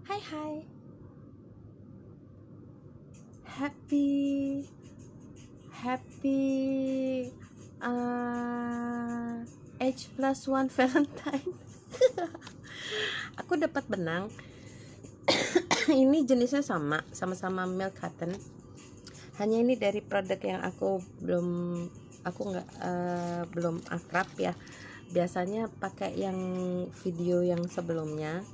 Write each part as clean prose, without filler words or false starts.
Hai hai, happy happy uh, H+1 Valentine. Aku dapat benang. Ini jenisnya sama-sama milk cotton. Hanya ini dari produk yang aku nggak belum akrab ya. Biasanya pakai yang video yang sebelumnya.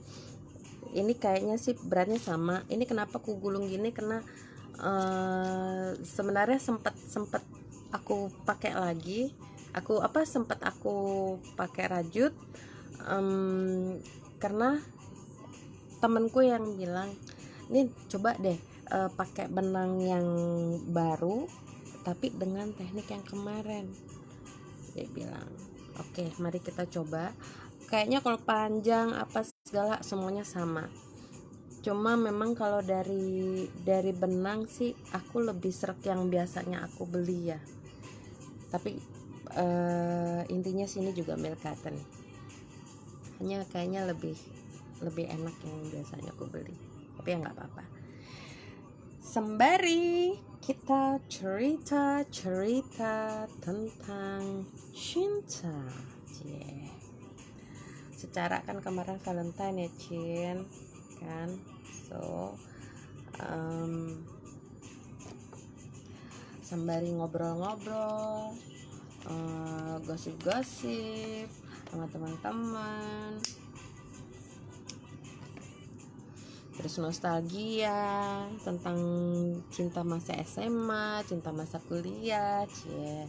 Ini kayaknya sih beratnya sama. Ini kenapa aku gulung gini, karena sebenarnya sempat aku pakai lagi. Sempat aku pakai rajut, karena temanku yang bilang, "Nih, coba deh pakai benang yang baru tapi dengan teknik yang kemarin." Dia bilang, "Oke, mari kita coba." Kayaknya kalau panjang apa segala semuanya sama. Cuma memang kalau dari benang sih aku lebih srek yang biasanya aku beli ya. Tapi intinya sini juga milk cotton. Hanya kayaknya lebih enak yang biasanya aku beli. Tapi ya nggak apa-apa. Sembari kita cerita tentang cinta. Yeah. Secara kan kemarin Valentine ya, Cin, kan? So sembari ngobrol-ngobrol, gosip-gosip sama teman-teman, terus nostalgia tentang cinta masa SMA, cinta masa kuliah, cie,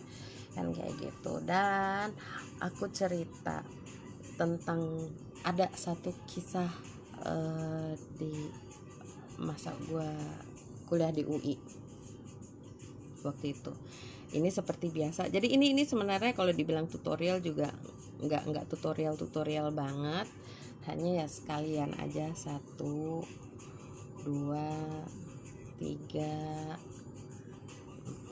kan kayak gitu. Dan aku cerita tentang ada satu kisah di masa gue kuliah di UI waktu itu. Ini seperti biasa. Jadi ini sebenarnya kalau dibilang tutorial juga nggak tutorial banget. Hanya ya sekalian aja 1, 2, 3,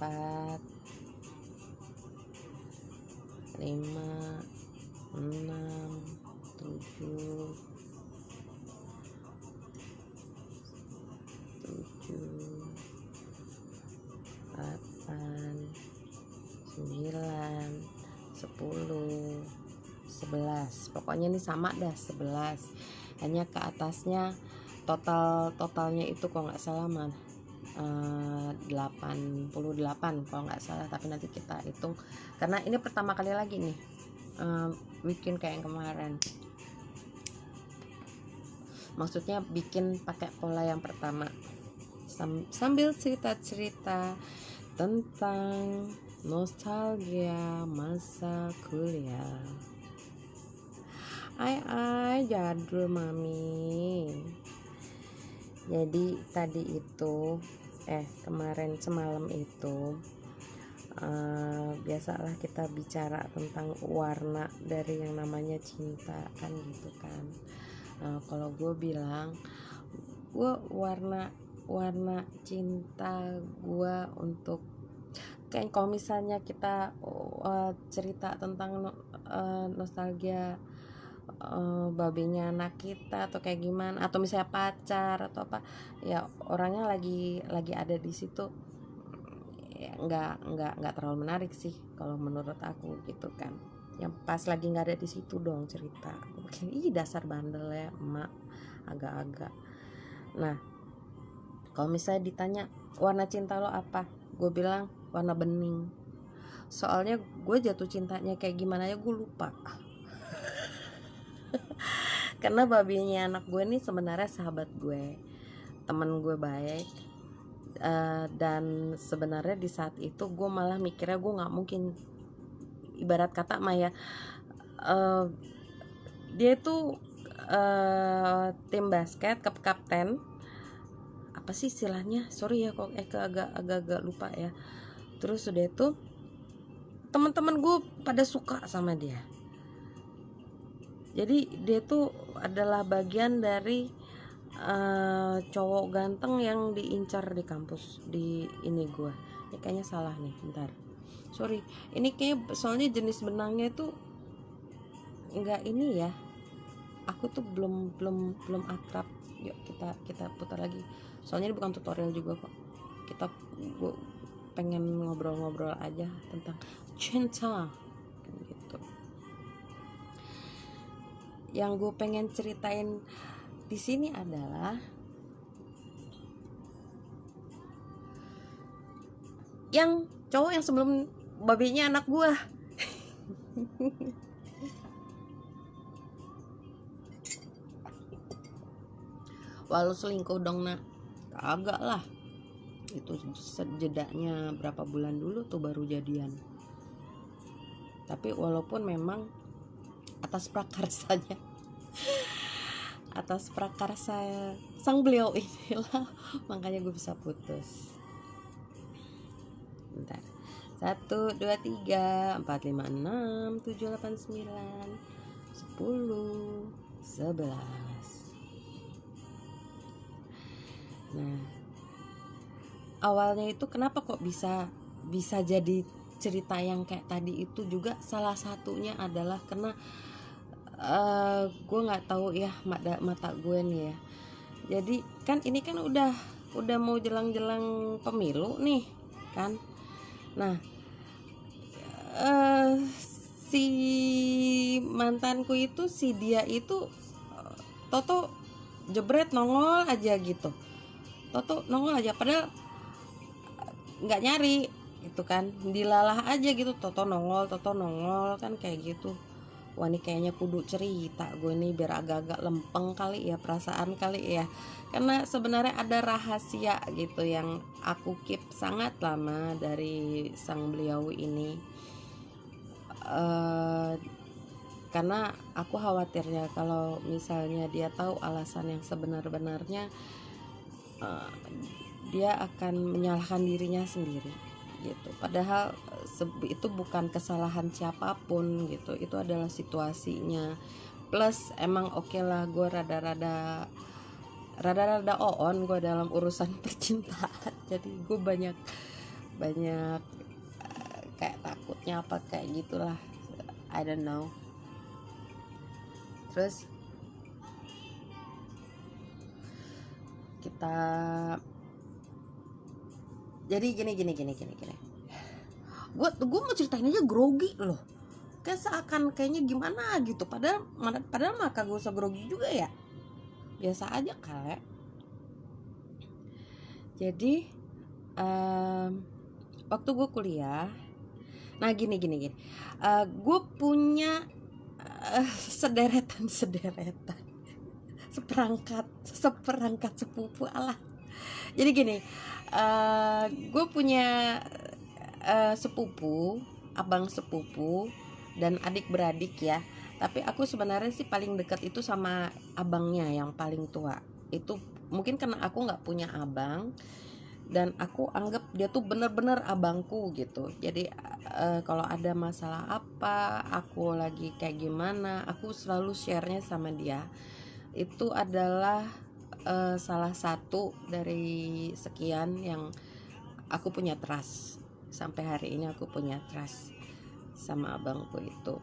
4, 5, 6, 7, 8, 9, 10, 11. Pokoknya ini sama dah 11. Hanya ke atasnya totalnya itu kalau nggak salah 88 kalau nggak salah, tapi nanti kita hitung karena ini pertama kali lagi nih bikin kayak yang kemarin. Maksudnya bikin pakai pola yang pertama sambil cerita tentang nostalgia masa kuliah. Ai jadul mami. Jadi tadi itu kemarin semalam itu biasalah kita bicara tentang warna dari yang namanya cinta kan gitu kan. Kalau gue bilang, gue warna cinta gue untuk kayak kalau misalnya kita cerita tentang nostalgia babinya anak kita atau kayak gimana, atau misalnya pacar atau apa ya, orangnya lagi ada di situ ya, nggak terlalu menarik sih kalau menurut aku gitu kan. Yang pas lagi nggak ada di situ dong cerita. Oke, dasar bandel ya emak, agak-agak. Nah, kalau misalnya ditanya warna cinta lo apa, gue bilang warna bening. Soalnya gue jatuh cintanya kayak gimana ya gue lupa. Karena babinya anak gue nih sebenarnya sahabat gue, temen gue baik, dan sebenarnya di saat itu gue malah mikirnya gue nggak mungkin, ibarat kata Maya, dia tuh tim basket kapten, apa sih istilahnya, sorry ya kok agak lupa ya. Terus udah itu teman-teman gue pada suka sama dia. Jadi dia tuh adalah bagian dari cowok ganteng yang diincar di kampus di ini gue. Ini kayaknya salah nih, bentar. Sorry, ini kayak soalnya jenis benangnya itu enggak ini ya. aku tuh belum belum belum akrab. Yuk kita putar lagi, soalnya ini bukan tutorial juga kok. Gue pengen ngobrol-ngobrol aja tentang cinta gitu. Yang gue pengen ceritain di sini adalah yang cowok yang sebelum babinya anak gue. Walau selingkuh dong nak, kagak lah. Itu jedanya berapa bulan dulu tuh baru jadian. Tapi walaupun memang atas prakarsanya atas prakarsa sang beliau inilah makanya gue bisa putus. Bentar. 1, 2, 3, 4, 5, 6, 7, 8, 9, 10, 11. Nah, awalnya itu kenapa kok bisa jadi cerita yang kayak tadi itu juga, salah satunya adalah karena gue nggak tahu ya mata gue nih ya. Jadi kan ini kan udah mau jelang pemilu nih kan. Nah, si mantanku itu, si dia itu Toto jebret nongol aja gitu. Toto nongol aja padahal nggak nyari gitu kan, dilalah aja gitu. Toto nongol kan kayak gitu. Wah ini kayaknya kudu cerita gue nih biar agak-agak lempeng kali ya perasaan kali ya. Karena sebenarnya ada rahasia gitu yang aku keep sangat lama dari sang beliau ini. Karena aku khawatirnya kalau misalnya dia tahu alasan yang sebenar-benarnya, dia akan menyalahkan dirinya sendiri gitu. Padahal itu bukan kesalahan siapapun gitu, itu adalah situasinya. Plus emang oke lah, gue rada-rada gue dalam urusan percintaan. Jadi gue banyak kayak takutnya apa kayak gitulah, I don't know. Terus kita jadi gini. Gue mau ceritain aja grogi loh, kayak seakan kayaknya gimana gitu. Padahal mah kagak usah grogi juga ya, biasa aja kali. Jadi waktu gue kuliah, nah gini gue punya sederetan seperangkat sepupu Allah. Jadi gini, gue punya sepupu, abang sepupu dan adik beradik ya. Tapi aku sebenarnya sih paling dekat itu sama abangnya yang paling tua. Itu mungkin karena aku nggak punya abang dan aku anggap dia tuh bener-bener abangku gitu. Jadi kalau ada masalah apa, aku lagi kayak gimana, aku selalu share-nya sama dia. Itu adalah salah satu dari sekian yang aku punya trust. Sampai hari ini aku punya trust sama abangku itu,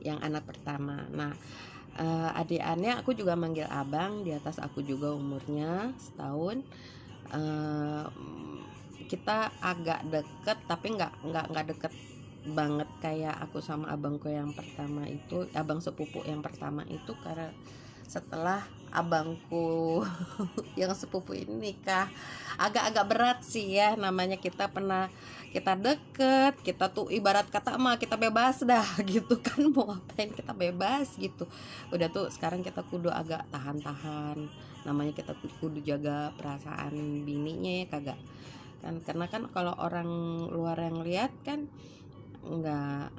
yang anak pertama. Nah, adik-anaknya aku juga manggil abang, di atas aku juga umurnya setahun. Kita agak deket tapi nggak deket banget kayak aku sama abangku yang pertama itu, abang sepupu yang pertama itu, karena setelah abangku yang sepupu ini nikah, agak-agak berat sih ya. Namanya kita deket, kita tuh ibarat kata mah kita bebas dah gitu kan, mau ngapain kita bebas gitu. Udah tuh sekarang kita kudu agak tahan-tahan, namanya kita kudu jaga perasaan bininya ya kagak kan. Karena kan kalau orang luar yang lihat kan nggak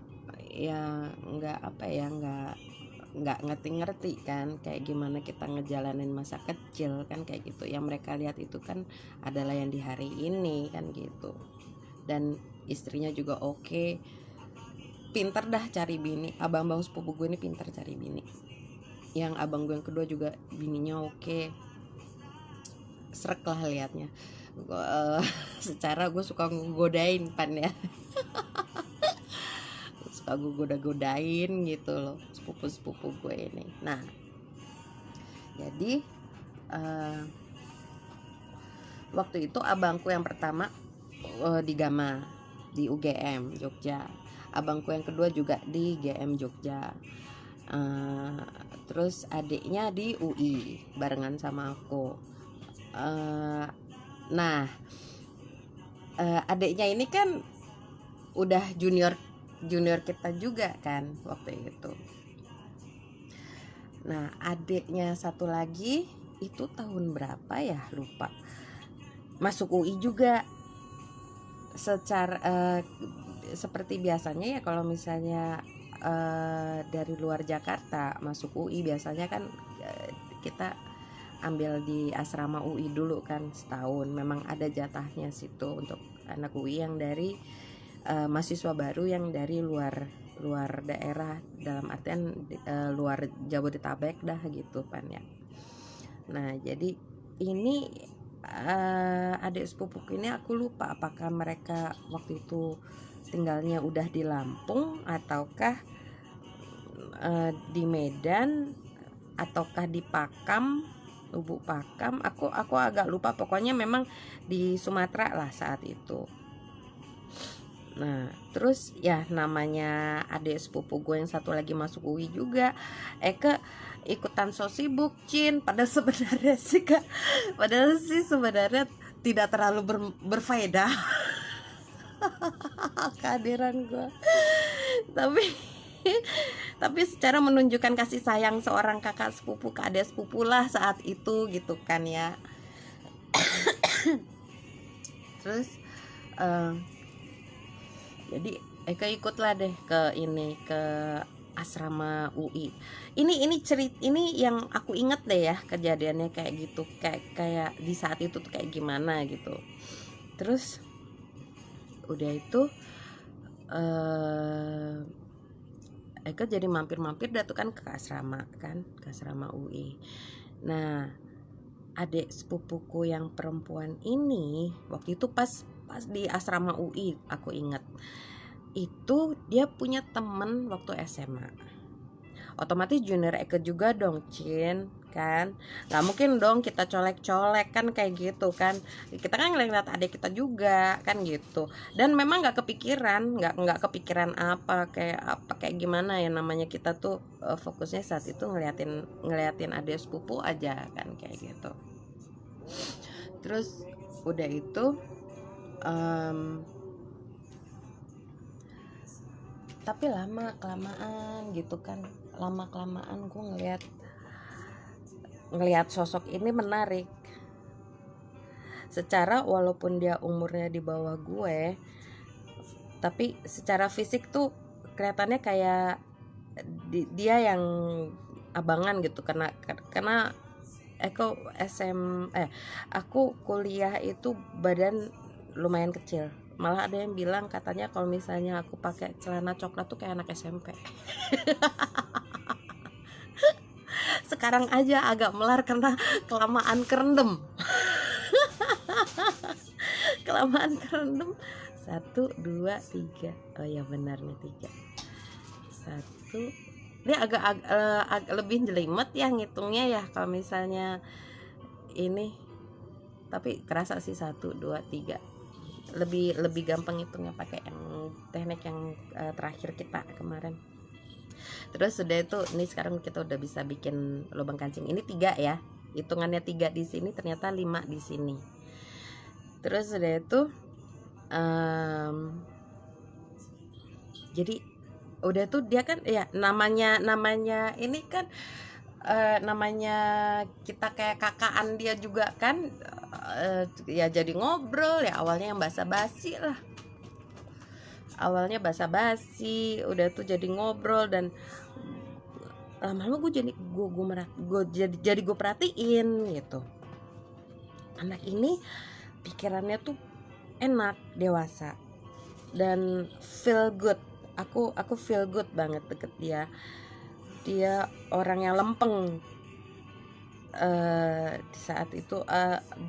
ngerti kan kayak gimana kita ngejalanin masa kecil kan kayak gitu. Yang mereka lihat itu kan adalah yang di hari ini kan gitu. Dan istrinya juga oke, pinter dah cari bini. Abang sepupu gue ini pinter cari bini. Yang abang gue yang kedua juga bininya oke, srek lah liatnya. Secara gue suka ngegodain pan ya suka gue goda-godain gitu loh, sepupu-sepupu gue ini. Nah jadi waktu itu abangku yang pertama di Gama di UGM Jogja, abangku yang kedua juga di GM Jogja, terus adiknya di UI barengan sama aku. Nah adiknya ini kan udah junior kita juga kan waktu itu. Nah adiknya satu lagi itu tahun berapa ya lupa, masuk UI juga. Secara seperti biasanya ya kalau misalnya dari luar Jakarta masuk UI biasanya kan kita ambil di asrama UI dulu kan setahun, memang ada jatahnya situ untuk anak UI yang dari mahasiswa baru yang dari luar daerah, dalam artian luar Jabodetabek dah gitu kan ya. Nah jadi ini adik sepupuku ini aku lupa apakah mereka waktu itu tinggalnya udah di Lampung ataukah di Medan ataukah di Pakam, Lubuk Pakam. Aku agak lupa, pokoknya memang di Sumatera lah saat itu. Nah terus ya namanya adik sepupu gue yang satu lagi masuk UI juga, Eke ikutan so sibuk Cin. Padahal sebenarnya sih Kak, padahal sih sebenarnya tidak terlalu berfaedah kehadiran gue, tapi secara menunjukkan kasih sayang seorang kakak sepupu ke adik sepupu lah saat itu gitu kan ya. Terus jadi Eka ikutlah deh ke asrama UI. Ini yang aku inget deh ya kejadiannya kayak gitu, kayak di saat itu tuh kayak gimana gitu. Terus udah itu Eka jadi mampir-mampir dah tuh kan ke asrama UI. Nah adik sepupuku yang perempuan ini waktu itu pas di asrama UI aku ingat itu dia punya temen waktu SMA, otomatis junior Eke juga dong Cin kan, nggak mungkin dong kita colek-colek kan kayak gitu kan, kita kan ngeliat adik kita juga kan gitu. Dan memang nggak kepikiran apa kayak gimana ya, namanya kita tuh fokusnya saat itu ngeliatin adik sepupu aja kan kayak gitu. Terus udah itu tapi lama kelamaan gue ngelihat sosok ini menarik. Secara walaupun dia umurnya di bawah gue, tapi secara fisik tuh kelihatannya kayak dia yang abangan gitu, karena aku kuliah itu badan lumayan kecil. Malah ada yang bilang katanya kalau misalnya aku pakai celana coklat tuh kayak anak SMP. Sekarang aja agak melar karena kelamaan kerendam. Kelamaan kerendam. 1, 2, 3. Oh ya benar nih 3. 1. Dia agak lebih jelimet ya ngitungnya ya kalau misalnya ini. Tapi kerasa sih 1, 2, 3. Lebih gampang hitungnya pakai yang teknik yang terakhir kita kemarin. Terus sudah itu, ini sekarang kita udah bisa bikin lubang kancing. Ini 3 ya, hitungannya 3 di sini, ternyata 5 di sini. Terus sudah itu jadi udah tuh dia kan ya namanya ini kan namanya kita kayak kakaan dia juga kan, ya jadi ngobrol ya, awalnya yang basa-basi lah, udah tuh jadi ngobrol. Dan lama-lama gue perhatiin gitu, anak ini pikirannya tuh enak, dewasa, dan feel good. Aku feel good banget deket dia orang yang lempeng. di saat itu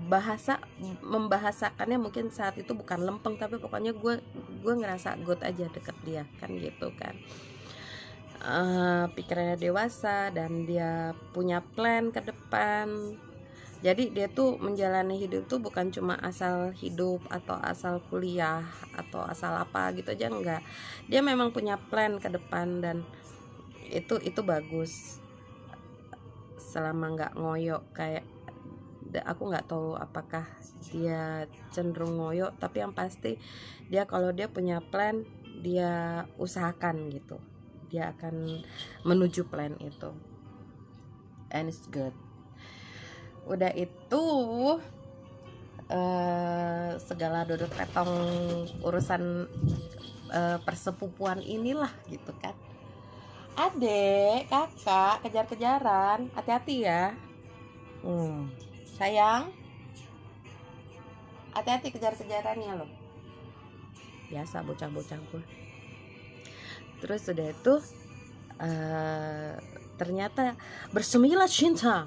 bahasa membahasakannya mungkin saat itu bukan lempeng, tapi pokoknya gue ngerasa good aja deket dia kan gitu kan. Pikirannya dewasa dan dia punya plan ke depan. Jadi dia tuh menjalani hidup tuh bukan cuma asal hidup atau asal kuliah atau asal apa gitu aja, enggak. Dia memang punya plan ke depan, dan itu bagus. Selama nggak ngoyo kayak, aku nggak tahu apakah dia cenderung ngoyo, tapi yang pasti dia kalau dia punya plan, dia usahakan gitu. Dia akan menuju plan itu. And it's good. Udah itu segala dodot petong urusan persepupuan inilah gitu kan. Adek, kakak, kejar-kejaran, hati-hati ya. Sayang, hati-hati kejar-kejarannya loh. Biasa bocah-bocah gue. Terus udah itu ternyata bersemilah cinta.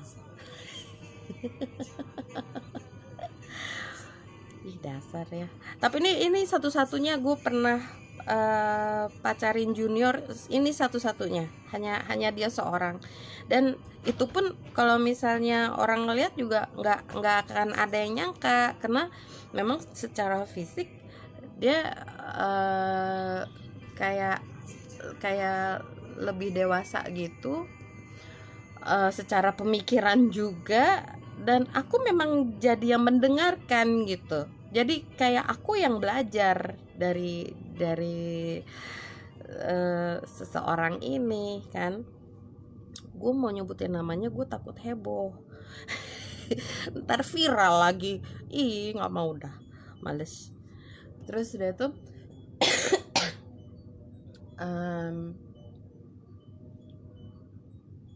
Ih, dasar ya. Tapi ini satu-satunya gue pernah pacarin junior, ini satu-satunya, hanya dia seorang. Dan itu pun kalau misalnya orang ngeliat juga nggak akan ada yang nyangka, karena memang secara fisik dia kayak lebih dewasa gitu, secara pemikiran juga. Dan aku memang jadi yang mendengarkan gitu, jadi kayak aku yang belajar dari seseorang ini kan. Gue mau nyebutin namanya, gue takut heboh ntar viral lagi. Ih, nggak mau, dah males. Terus udah tuh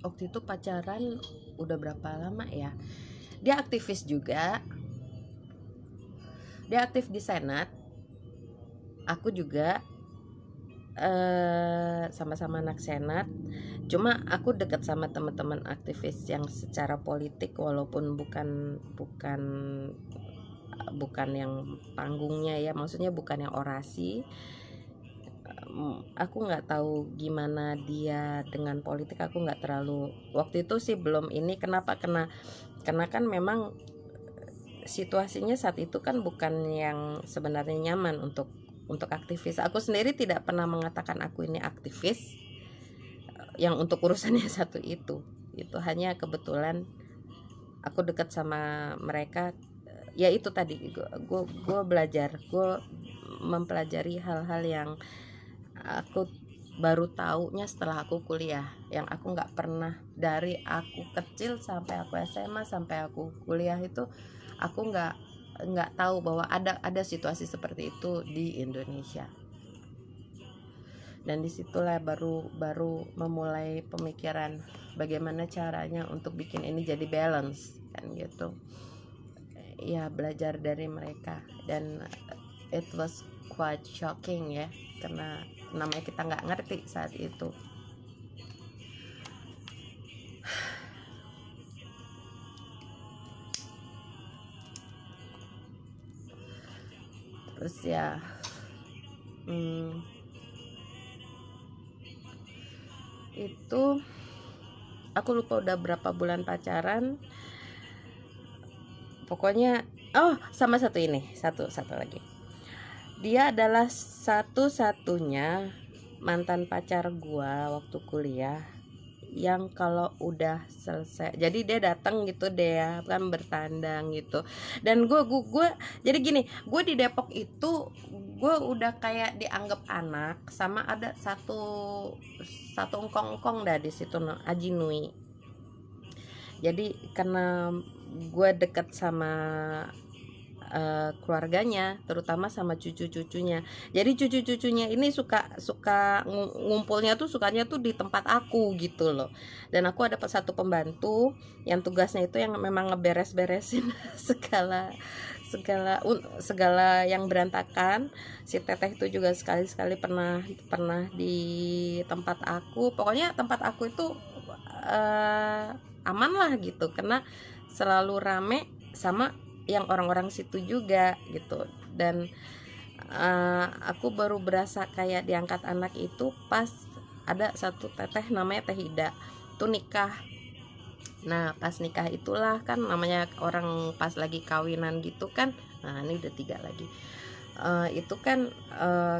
waktu itu pacaran udah berapa lama ya. Dia aktivis juga, dia aktif di Senat. Aku juga sama-sama anak Senat. Cuma aku dekat sama teman-teman aktivis yang secara politik, walaupun bukan yang panggungnya ya, maksudnya bukan yang orasi. Aku nggak tahu gimana dia dengan politik, aku nggak terlalu, waktu itu sih belum ini. Kenapa? Karena kan memang situasinya saat itu kan bukan yang sebenarnya nyaman untuk aktivis. Aku sendiri tidak pernah mengatakan aku ini aktivis yang untuk urusannya satu itu hanya kebetulan aku dekat sama mereka. Ya itu tadi, gue belajar, gue mempelajari hal-hal yang aku baru taunya setelah aku kuliah, yang aku nggak pernah. Dari aku kecil sampai aku SMA sampai aku kuliah itu aku nggak tahu bahwa ada situasi seperti itu di Indonesia. Dan disitulah baru memulai pemikiran bagaimana caranya untuk bikin ini jadi balance kan gitu ya, belajar dari mereka. Dan it was quite shocking ya, karena namanya kita nggak ngerti saat itu. Terus ya itu aku lupa udah berapa bulan pacaran. Pokoknya sama satu lagi, dia adalah satu-satunya mantan pacar gua waktu kuliah yang kalau udah selesai, jadi dia datang gitu deh ya kan, bertandang gitu. Dan gue jadi gini, gue di Depok itu gue udah kayak dianggap anak, sama ada satu engkong dah di situ, Aji Nui. Jadi karena gue deket sama keluarganya, terutama sama cucu-cucunya. Jadi cucu-cucunya ini suka ngumpulnya tuh, sukanya tuh di tempat aku gitu loh. Dan aku ada satu pembantu yang tugasnya itu yang memang ngeberes-beresin segala yang berantakan. Si teteh itu juga sekali-sekali pernah di tempat aku. Pokoknya tempat aku itu aman lah gitu, karena selalu rame sama yang orang-orang situ juga gitu. Dan aku baru berasa kayak diangkat anak itu pas ada satu teteh namanya Teh Hida tuh nikah. Nah pas nikah itulah kan namanya orang pas lagi kawinan gitu kan. Nah ini udah 3 lagi. Itu kan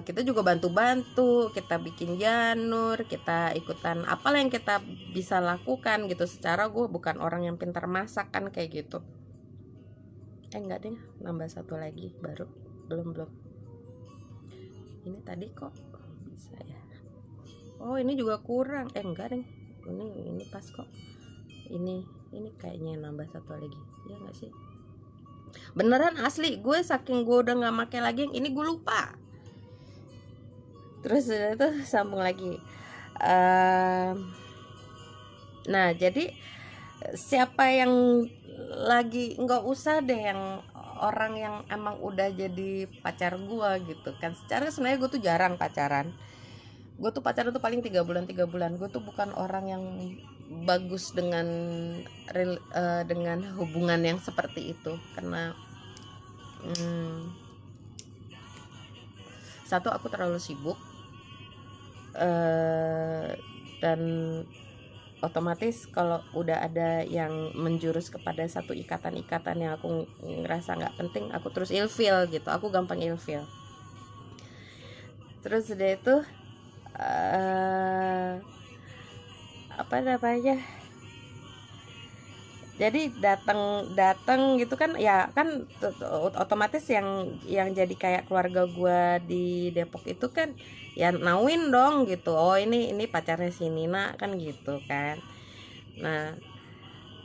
kita juga bantu-bantu, kita bikin janur, kita ikutan apalah yang kita bisa lakukan gitu. Secara gue bukan orang yang pintar masak kan kayak gitu. Enggak deh, nambah satu lagi baru. Belum ini tadi kok bisa ya. Oh ini juga kurang, enggak deh, ini pas kok. Ini kayaknya nambah satu lagi ya nggak sih, beneran asli. Gue saking gue udah nggak make lagi yang ini, gue lupa. Terus itu sambung lagi. Nah jadi siapa yang lagi, nggak usah deh yang orang yang emang udah jadi pacar gue gitu kan. Secara sebenarnya gue tuh jarang pacaran. Gue tuh pacaran tuh paling 3 bulan. Gue tuh bukan orang yang bagus dengan hubungan yang seperti itu, karena satu, aku terlalu sibuk, dan otomatis kalau udah ada yang menjurus kepada satu ikatan yang aku ngerasa nggak penting, aku terus ilfeel gitu. Aku gampang ilfeel. Terus udah itu apa namanya, jadi datang gitu kan ya kan, otomatis yang jadi kayak keluarga gue di Depok itu kan ya nauin dong gitu. Oh ini pacarnya si Nina kan gitu kan. Nah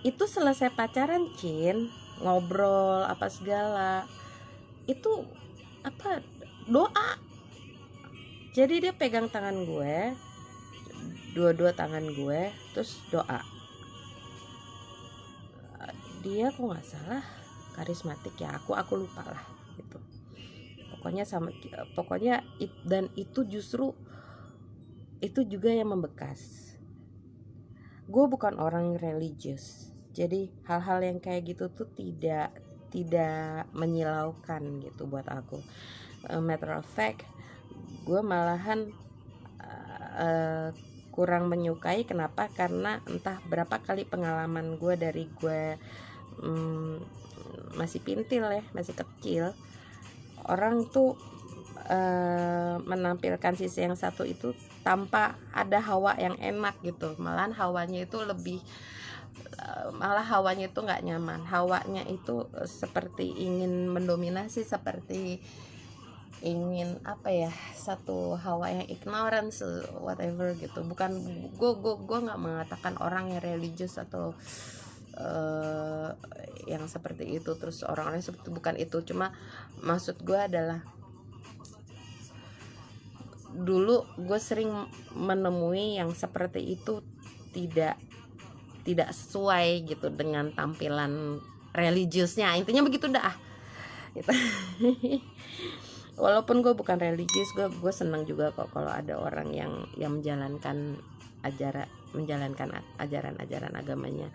itu selesai pacaran Cin, ngobrol apa segala itu apa, doa. Jadi dia pegang tangan gue, dua tangan gue, terus doa. Dia kok nggak salah karismatik ya, aku lupa lah gitu. Pokoknya dan itu justru itu juga yang membekas. Gue bukan orang religius, jadi hal-hal yang kayak gitu tuh tidak menyilaukan gitu buat aku. Matter of fact, gue malahan kurang menyukai. Kenapa? Karena entah berapa kali pengalaman gue dari gue masih pintil ya, masih kecil, orang tuh menampilkan sisi yang satu itu tanpa ada hawa yang enak gitu. Malahan hawanya itu nggak nyaman. Hawanya itu seperti ingin mendominasi, seperti ingin apa ya, satu hawa yang ignorance whatever gitu. Bukan, gue nggak mengatakan orang yang religius atau yang seperti itu, terus orang-orang seperti, bukan itu. Cuma maksud gue adalah dulu gue sering menemui yang seperti itu tidak sesuai gitu dengan tampilan religiusnya. Intinya begitu dah gitu. Walaupun gue bukan religius, gue senang juga kok kalau ada orang yang menjalankan ajaran agamanya.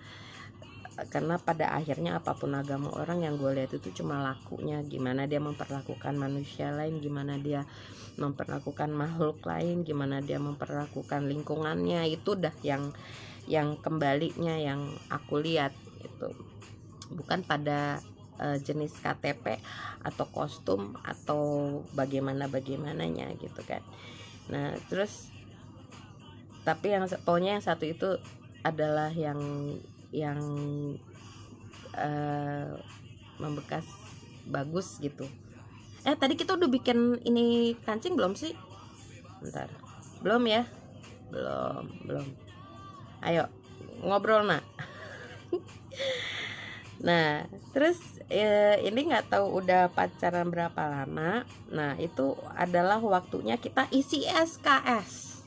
Karena pada akhirnya apapun agama orang, yang gue lihat itu cuma lakunya, gimana dia memperlakukan manusia lain, gimana dia memperlakukan makhluk lain, gimana dia memperlakukan lingkungannya. Itu dah yang kembalinya yang aku lihat itu, bukan pada jenis KTP atau kostum atau bagaimananya gitu kan. Nah terus tapi pokoknya yang satu itu adalah yang membekas, bagus gitu. Tadi kita udah bikin ini kancing belum sih? Bentar, belum ya? Belum. Ayo ngobrol nak. Nah terus ini nggak tahu udah pacaran berapa lama. Nah itu adalah waktunya kita isi SKS.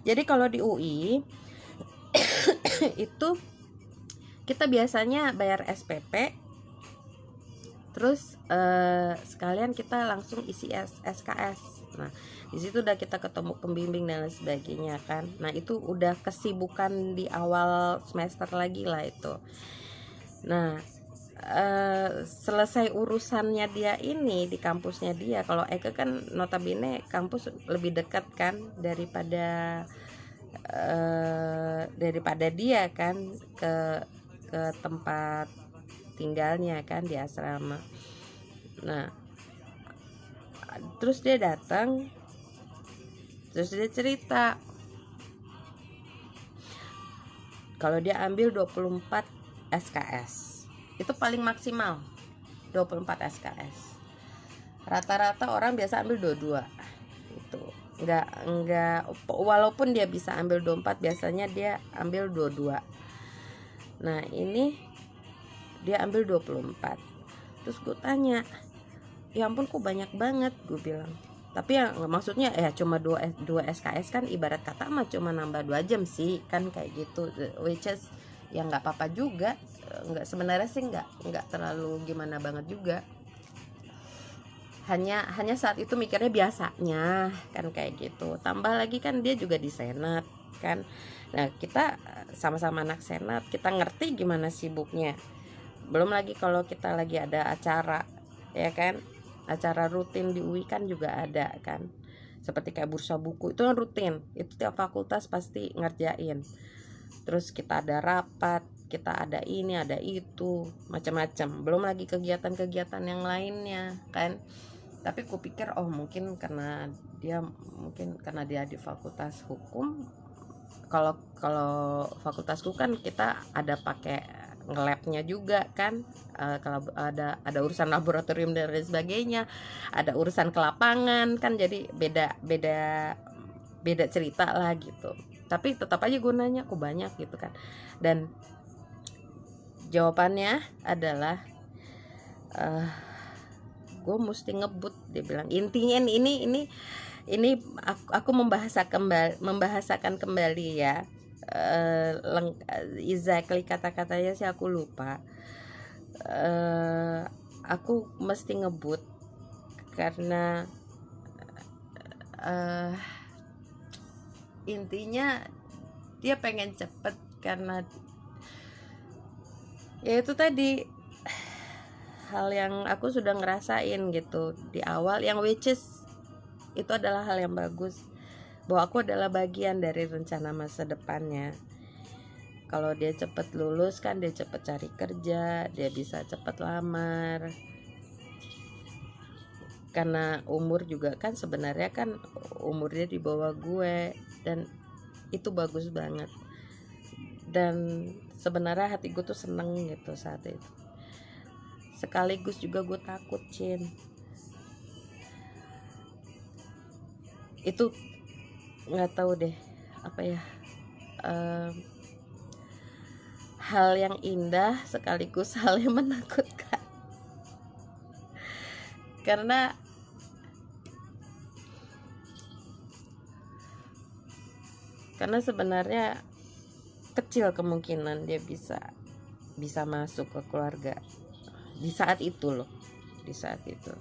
Jadi kalau di UI itu kita biasanya bayar SPP, terus sekalian kita langsung isi SKS. Nah di situ udah kita ketemu pembimbing dan lain sebagainya kan. Nah itu udah kesibukan di awal semester lagi lah itu. Nah selesai urusannya dia ini di kampusnya dia. Kalau Eke kan notabene kampus lebih dekat kan daripada dia kan ke tempat tinggalnya kan di asrama. Nah terus dia datang, terus dia cerita kalau dia ambil 24 SKS. Itu paling maksimal 24 SKS. Rata-rata orang biasa ambil 22. Itu enggak walaupun dia bisa ambil 24, biasanya dia ambil 22. Nah, ini dia ambil 24. Terus gue tanya, "Ya ampun kok banyak banget?" gue bilang. Tapi ya maksudnya cuma 2 SKS kan ibarat kata mah cuma nambah 2 jam sih kan kayak gitu, which is ya nggak apa-apa juga, nggak sebenarnya sih nggak terlalu gimana banget juga, hanya saat itu mikirnya biasanya kan kayak gitu. Tambah lagi kan dia juga di senat kan. Nah kita sama-sama anak senat, kita ngerti gimana sibuknya. Belum lagi kalau kita lagi ada acara ya kan, acara rutin di UI kan juga ada kan, seperti kayak bursa buku itu kan rutin, itu tiap fakultas pasti ngerjain. Terus kita ada rapat, kita ada ini ada itu macam-macam, belum lagi kegiatan-kegiatan yang lainnya kan. Tapi kupikir mungkin karena dia di fakultas hukum. Kalau fakultasku kan kita ada pakai ngelabnya juga kan, kalau ada urusan laboratorium dan lain sebagainya, ada urusan ke lapangan kan, jadi beda cerita lah gitu. Tapi tetap aja gue nanya kok banyak gitu kan, dan jawabannya adalah gue mesti ngebut, dia bilang. Intinya ini aku membahasakan kembali ya, exactly kata-katanya sih aku lupa. Aku mesti ngebut karena intinya dia pengen cepet karena ya itu tadi hal yang aku sudah ngerasain gitu di awal, yang which is itu adalah hal yang bagus, bahwa aku adalah bagian dari rencana masa depannya. Kalau dia cepet lulus kan, dia cepet cari kerja, dia bisa cepet lamar. Karena umur juga kan sebenarnya kan umurnya di bawah gue, dan itu bagus banget. Dan sebenarnya hati gue tuh seneng gitu saat itu. Sekaligus juga gue takut, Cin. Itu nggak tahu deh apa ya, hal yang indah sekaligus hal yang menakutkan. Karena sebenarnya kecil kemungkinan dia bisa masuk ke keluarga di saat itu loh, di saat itu.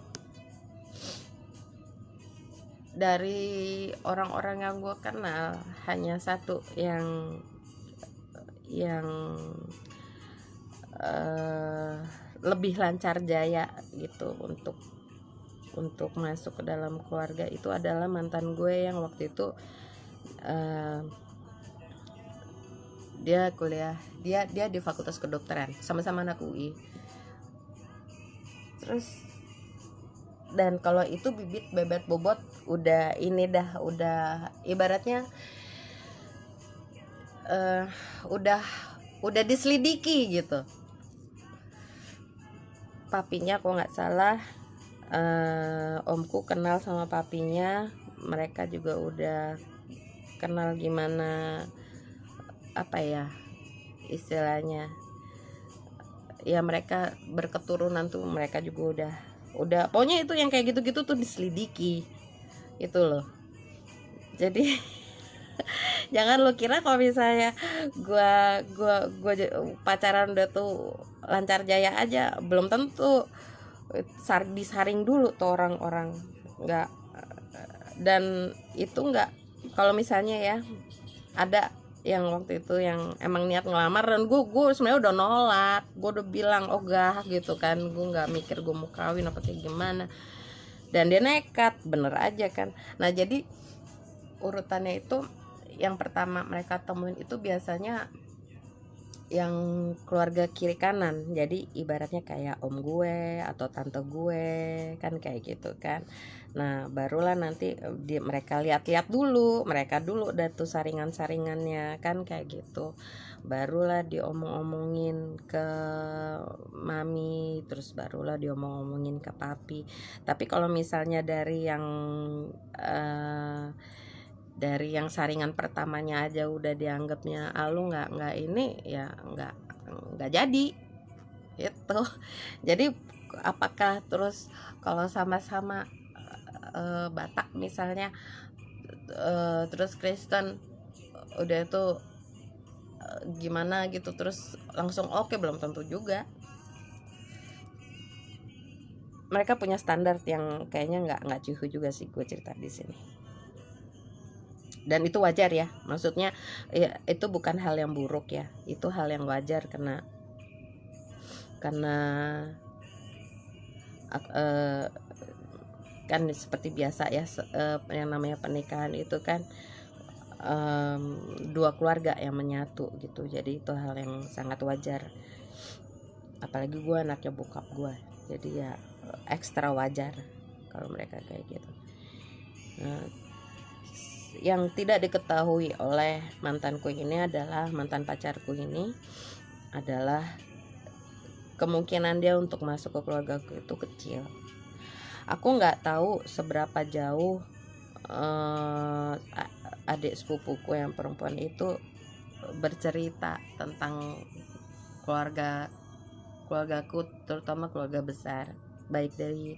Dari orang-orang yang gue kenal hanya satu yang lebih lancar jaya gitu untuk masuk ke dalam keluarga. Itu adalah mantan gue yang waktu itu dia kuliah, dia di fakultas kedokteran, sama-sama anak UI. Terus dan kalau itu bibit bebet bobot udah ibaratnya udah diselidiki gitu. Papinya kok nggak salah, omku kenal sama papinya, mereka juga udah kenal gimana apa ya istilahnya ya, mereka berketurunan tuh, mereka juga udah pokoknya itu yang kayak gitu-gitu tuh diselidiki itu loh. Jadi jangan lo kira kalau misalnya gua pacaran udah tuh lancar jaya aja, belum tentu. Disaring dulu tuh orang-orang, nggak dan itu nggak, kalau misalnya ya ada yang waktu itu yang emang niat ngelamar, dan gue sebenarnya udah nolak, gue udah bilang ogah gitu kan, gue nggak mikir gue mau kawin apa kayak gimana, dan dia nekat bener aja kan. Nah jadi urutannya itu yang pertama mereka temuin itu biasanya yang keluarga kiri kanan, jadi ibaratnya kayak om gue atau tante gue kan, kayak gitu kan. Nah barulah nanti mereka lihat-lihat dulu, mereka dulu dah tuh saringan-saringannya kan, kayak gitu, barulah diomong-omongin ke mami, terus barulah diomong-omongin ke papi. Tapi kalau misalnya dari yang saringan pertamanya aja udah dianggapnya lu nggak ini ya, nggak jadi itu. Jadi apakah terus kalau sama-sama Batak misalnya, terus Kristen udah itu gimana gitu terus langsung oke, belum tentu juga. Mereka punya standar yang kayaknya nggak cukup juga sih, gue cerita di sini. Dan itu wajar ya, maksudnya ya, itu bukan hal yang buruk ya, itu hal yang wajar karena kan seperti biasa ya, yang namanya pernikahan itu kan dua keluarga yang menyatu gitu, jadi itu hal yang sangat wajar. Apalagi gue anaknya bokap gue, jadi ya ekstra wajar kalau mereka kayak gitu. Nah, yang tidak diketahui oleh mantanku ini adalah, mantan pacarku ini adalah, kemungkinan dia untuk masuk ke keluargaku itu kecil. Aku nggak tahu seberapa jauh adik sepupuku yang perempuan itu bercerita tentang keluargaku, terutama keluarga besar, baik dari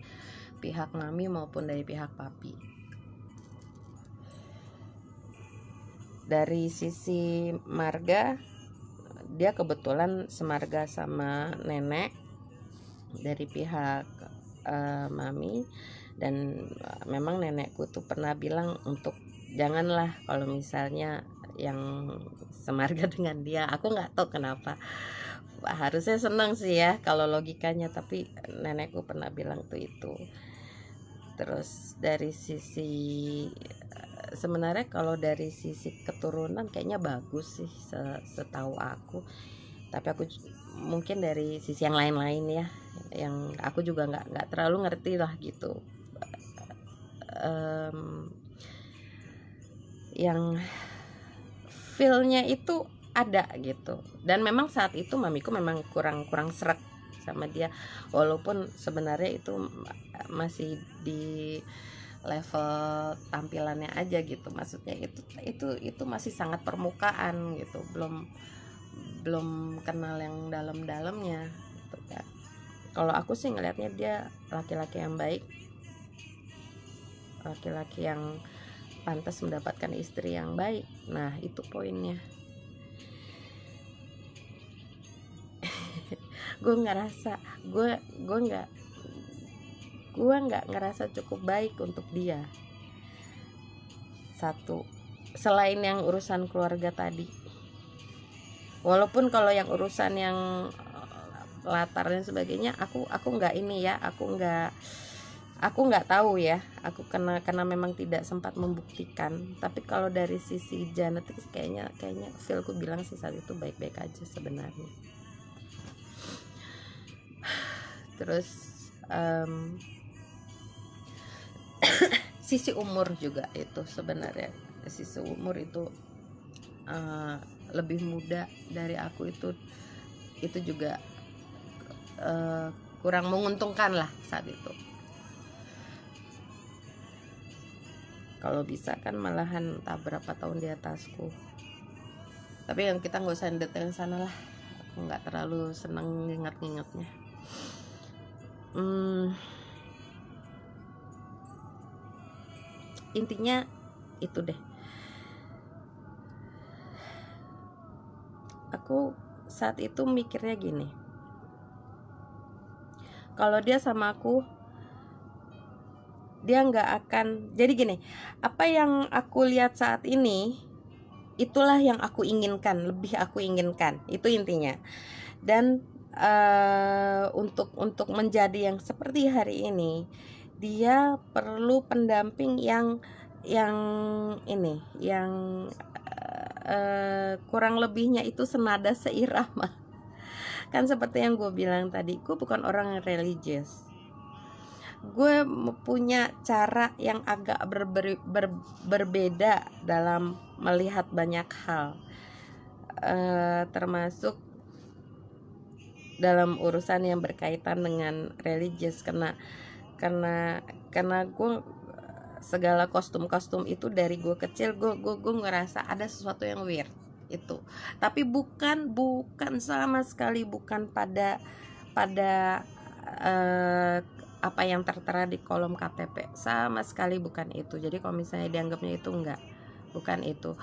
pihak mami maupun dari pihak papi. Dari sisi marga, dia kebetulan semarga sama nenek dari pihak mami, dan memang nenekku tuh pernah bilang untuk janganlah kalau misalnya yang semarga dengan dia. Aku nggak tahu kenapa, harusnya senang sih ya kalau logikanya, tapi nenekku pernah bilang tuh itu. Terus dari sisi sebenarnya kalau dari sisi keturunan kayaknya bagus sih setahu aku, tapi aku mungkin dari sisi yang lain-lain ya, yang aku juga nggak terlalu ngerti lah gitu. Yang feelnya itu ada gitu, dan memang saat itu mamiku memang kurang seret sama dia, walaupun sebenarnya itu masih di level tampilannya aja gitu, maksudnya itu masih sangat permukaan gitu, belum kenal yang dalam-dalamnya gitu kan. Kalau aku sih ngelihatnya dia laki-laki yang baik, laki-laki yang pantas mendapatkan istri yang baik. Nah itu poinnya. gue nggak ngerasa cukup baik untuk dia. Satu, selain yang urusan keluarga tadi, walaupun kalau yang urusan yang latar dan sebagainya aku nggak ini ya, aku nggak tahu ya, aku karena memang tidak sempat membuktikan. Tapi kalau dari sisi genetik kayaknya feelku bilang sih saat itu baik-baik aja sebenarnya. Terus sisi umur juga itu sebenarnya, sisi umur itu lebih muda dari aku, itu juga kurang menguntungkan lah saat itu. Kalau bisa kan malahan tak berapa tahun di atasku, tapi yang kita nggak usah detail sana lah, aku nggak terlalu seneng nginget-ngingetnya. Intinya itu deh, aku saat itu mikirnya gini, kalau dia sama aku, dia nggak akan. Jadi gini, apa yang aku lihat saat ini itulah yang aku inginkan, lebih aku inginkan, itu intinya. Dan untuk menjadi yang seperti hari ini, dia perlu pendamping yang ini, yang kurang lebihnya itu senada, seirama. Kan seperti yang gue bilang tadi, gue bukan orang yang religius. Gue punya cara yang agak berbeda dalam melihat banyak hal, termasuk dalam urusan yang berkaitan dengan religius. Karena gue segala kostum itu dari gue kecil, gue ngerasa ada sesuatu yang weird itu. Tapi bukan sama sekali bukan pada apa yang tertera di kolom KTP, sama sekali bukan itu. Jadi kalau misalnya dianggapnya itu enggak, bukan itu.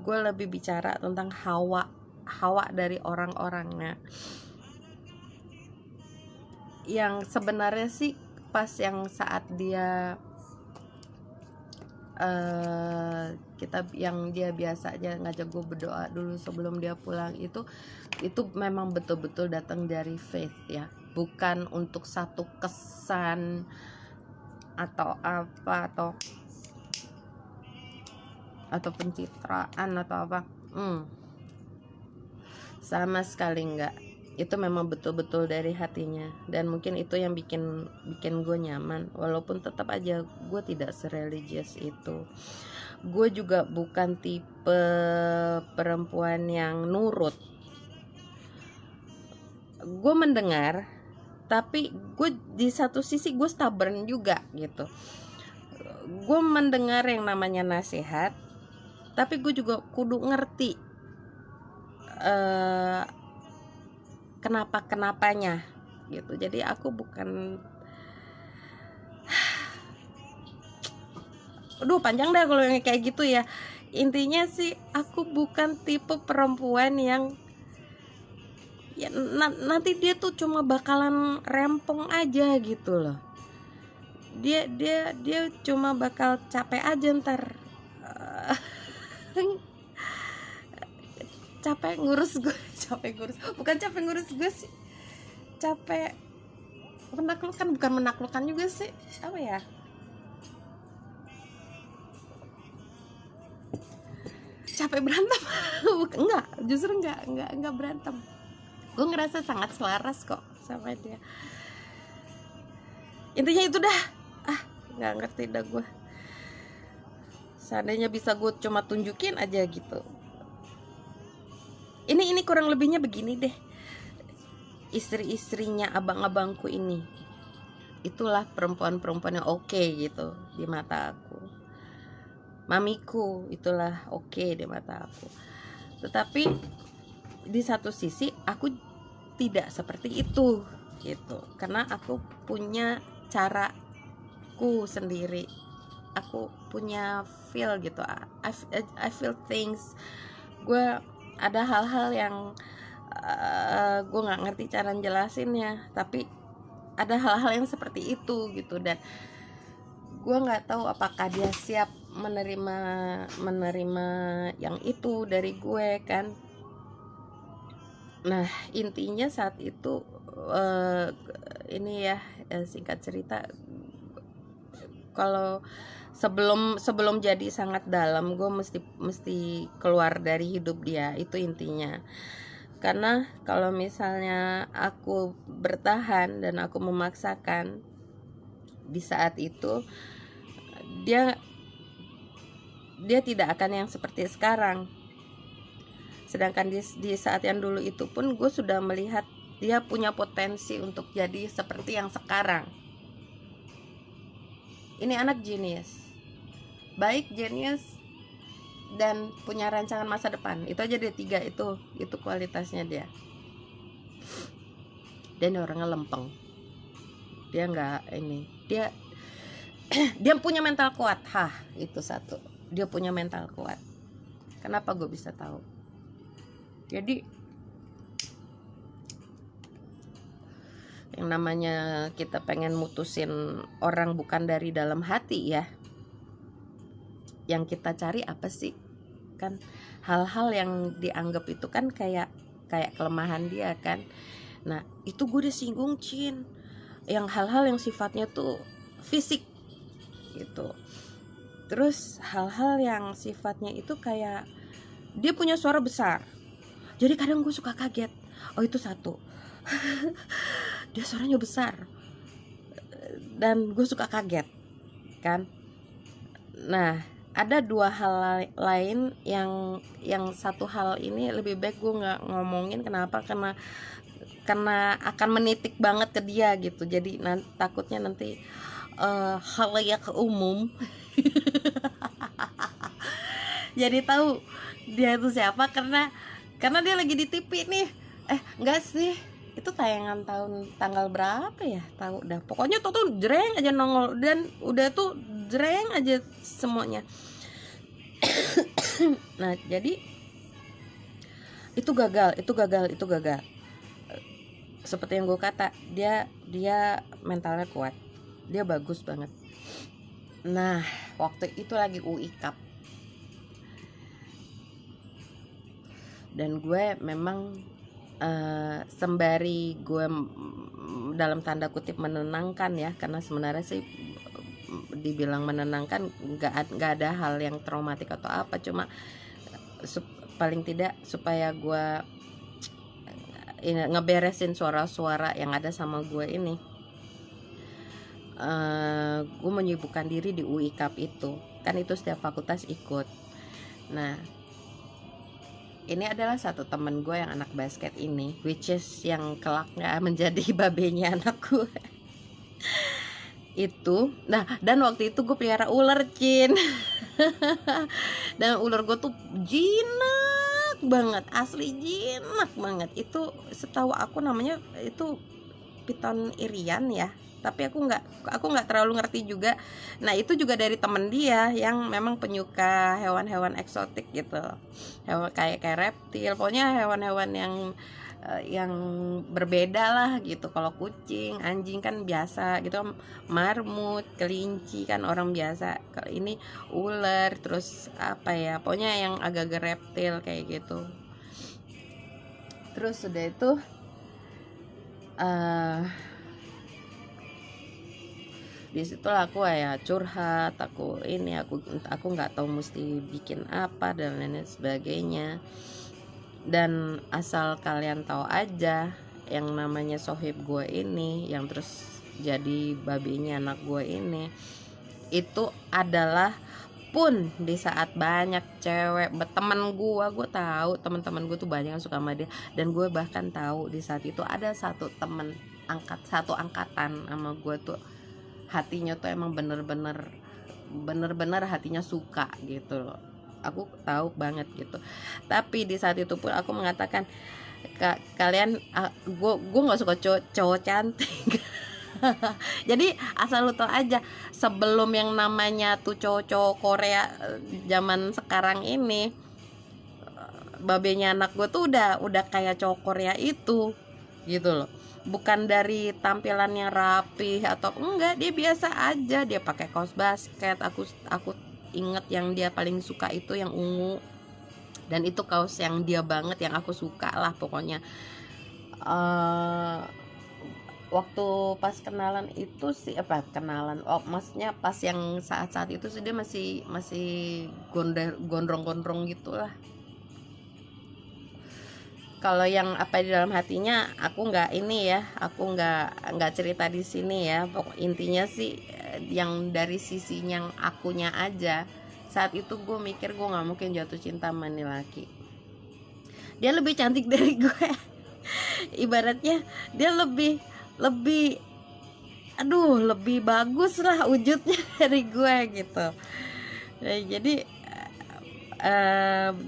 Gue lebih bicara tentang hawa dari orang-orangnya, yang sebenarnya sih pas yang saat dia yang dia biasa aja ngajak gue berdoa dulu sebelum dia pulang, itu memang betul-betul datang dari faith ya, bukan untuk satu kesan atau apa, atau pencitraan atau apa. Sama sekali enggak. Itu memang betul-betul dari hatinya, dan mungkin itu yang bikin gue nyaman, walaupun tetap aja gue tidak sereligius itu. Gue juga bukan tipe perempuan yang nurut. Gue mendengar, tapi gue di satu sisi gue stubborn juga gitu. Gue mendengar yang namanya nasihat, tapi gue juga kudu ngerti kenapanya gitu. Jadi aku bukan, panjang dah kalau yang kayak gitu ya. Intinya sih aku bukan tipe perempuan yang ya, nanti dia tuh cuma bakalan rempong aja gitu loh. Dia cuma bakal capek aja ntar, capek ngurus gue. Bukan capek ngurus gue sih, capek menaklukkan. Bukan menaklukkan juga sih, apa ya, capek berantem. Enggak, justru enggak berantem. Gue ngerasa sangat selaras kok sama dia. Intinya itu dah, nggak ngerti dah gue. Seandainya bisa gue cuma tunjukin aja gitu. Ini kurang lebihnya begini deh. Istri-istrinya abang-abangku ini, itulah perempuan-perempuan yang oke gitu di mata aku. Mamiku itulah oke di mata aku. Tetapi di satu sisi aku tidak seperti itu gitu, karena aku punya caraku sendiri. Aku punya feel gitu. I feel things. Gue ada hal-hal yang gue nggak ngerti cara jelasinnya, tapi ada hal-hal yang seperti itu gitu. Dan gue nggak tahu apakah dia siap menerima yang itu dari gue kan. Nah intinya saat itu ini ya, singkat cerita, kalau sebelum jadi sangat dalam, gue mesti keluar dari hidup dia, itu intinya. Karena kalau misalnya aku bertahan dan aku memaksakan di saat itu, dia tidak akan yang seperti sekarang. Sedangkan di saat yang dulu itu pun gue sudah melihat dia punya potensi untuk jadi seperti yang sekarang. Ini anak jenius, baik, jenius, dan punya rancangan masa depan. Itu aja dia 3 itu kualitasnya dia. Dan orangnya lempeng. Dia nggak ini, dia dia punya mental kuat. Itu satu, dia punya mental kuat. Kenapa gue bisa tahu? Jadi yang namanya kita pengen mutusin orang bukan dari dalam hati ya, yang kita cari apa sih, kan hal-hal yang dianggap itu kan kayak kelemahan dia kan. Nah itu gue udah singgung Cin, yang hal-hal yang sifatnya tuh fisik gitu. Terus hal-hal yang sifatnya itu kayak dia punya suara besar, jadi kadang gue suka kaget. Oh itu satu, dia suaranya besar dan gue suka kaget kan. Nah ada dua hal lain yang satu hal ini lebih baik gue nggak ngomongin. Kenapa? Karena akan menitik banget ke dia gitu. Jadi takutnya nanti halayak umum jadi tahu dia itu siapa, karena dia lagi di TV nih. Enggak sih, itu tayangan tanggal berapa ya, tahu dah pokoknya tuh jreng aja nongol, dan udah tuh jreng aja semuanya. Nah jadi itu gagal. Seperti yang gue kata, dia mentalnya kuat, dia bagus banget. Nah waktu itu lagi UI Cup, dan gue memang sembari gue dalam tanda kutip menenangkan ya, karena sebenarnya sih dibilang menenangkan nggak ada hal yang traumatik atau apa, cuma paling tidak supaya gue ngeberesin suara-suara yang ada sama gue ini. Gue menyibukkan diri di UI Cup itu kan, itu setiap fakultas ikut. Nah ini adalah satu temen gue yang anak basket ini, which is yang kelaknya menjadi babenya anak gue itu. Nah dan waktu itu gue pelihara ular Cin dan ular gue tuh jinak banget, asli jinak banget. Itu setahu aku namanya itu piton irian ya, tapi aku nggak terlalu ngerti juga. Nah itu juga dari temen dia yang memang penyuka hewan-hewan eksotik gitu, hewan kayak reptil, pokoknya hewan-hewan yang berbeda lah gitu. Kalau kucing, anjing kan biasa gitu, marmut, kelinci kan orang biasa. Kalau ini ular, terus apa ya, pokoknya yang agak-agak reptil kayak gitu. Terus udah itu disitulah aku ya curhat, aku nggak tahu mesti bikin apa dan lain sebagainya. Dan asal kalian tahu aja, yang namanya sohib gue ini yang terus jadi babinya anak gue ini, itu adalah pun di saat banyak cewek teman gue tahu teman-teman gue tuh banyak yang suka sama dia, dan gue bahkan tahu di saat itu ada satu temen satu angkatan sama gue tuh hatinya tuh emang bener-bener hatinya suka gitu loh. Aku tahu banget gitu. Tapi di saat itu pun aku mengatakan, kalian gue nggak suka cowok cantik jadi asal lu tau aja, sebelum yang namanya tuh cowok-cowok Korea zaman sekarang ini, babenya anak gue tuh udah kayak cowok Korea itu gitu loh. Bukan dari tampilan yang rapi atau enggak, dia biasa aja, dia pakai kaos basket. Aku inget yang dia paling suka itu yang ungu, dan itu kaos yang dia banget, yang aku suka lah pokoknya. Waktu pas kenalan itu sih maksudnya pas yang saat itu sih dia masih gondrong gitulah. Kalau yang apa di dalam hatinya aku nggak cerita di sini ya. Pokok intinya sih yang dari sisi yang akunya aja. Saat itu gue mikir gue nggak mungkin jatuh cinta sama nih laki. Dia lebih cantik dari gue. Ibaratnya dia lebih bagus lah wujudnya dari gue gitu. Nah,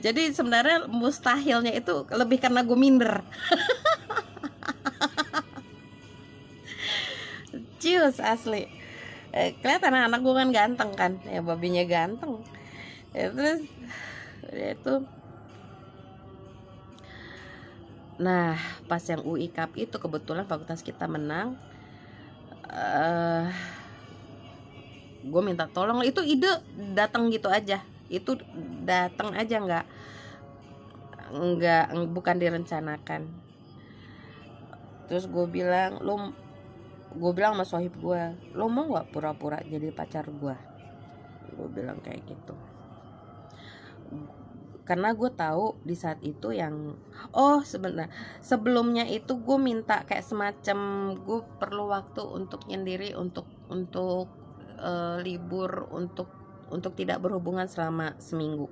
jadi sebenarnya mustahilnya itu lebih karena gue minder. Cius asli. Kelihatan anak gue kan ganteng kan, ya babinya ganteng ya. Terus itu Nah pas yang UI Cup itu kebetulan fakultas kita menang. eh gue minta tolong, itu ide datang gitu aja, itu datang aja, nggak bukan direncanakan. Terus gue bilang sama sohib gue, lo mau nggak pura-pura jadi pacar gue bilang kayak gitu. Karena gue tahu di saat itu yang sebenarnya sebelumnya itu gue minta kayak semacam gue perlu waktu untuk nyendiri, untuk libur, untuk tidak berhubungan selama seminggu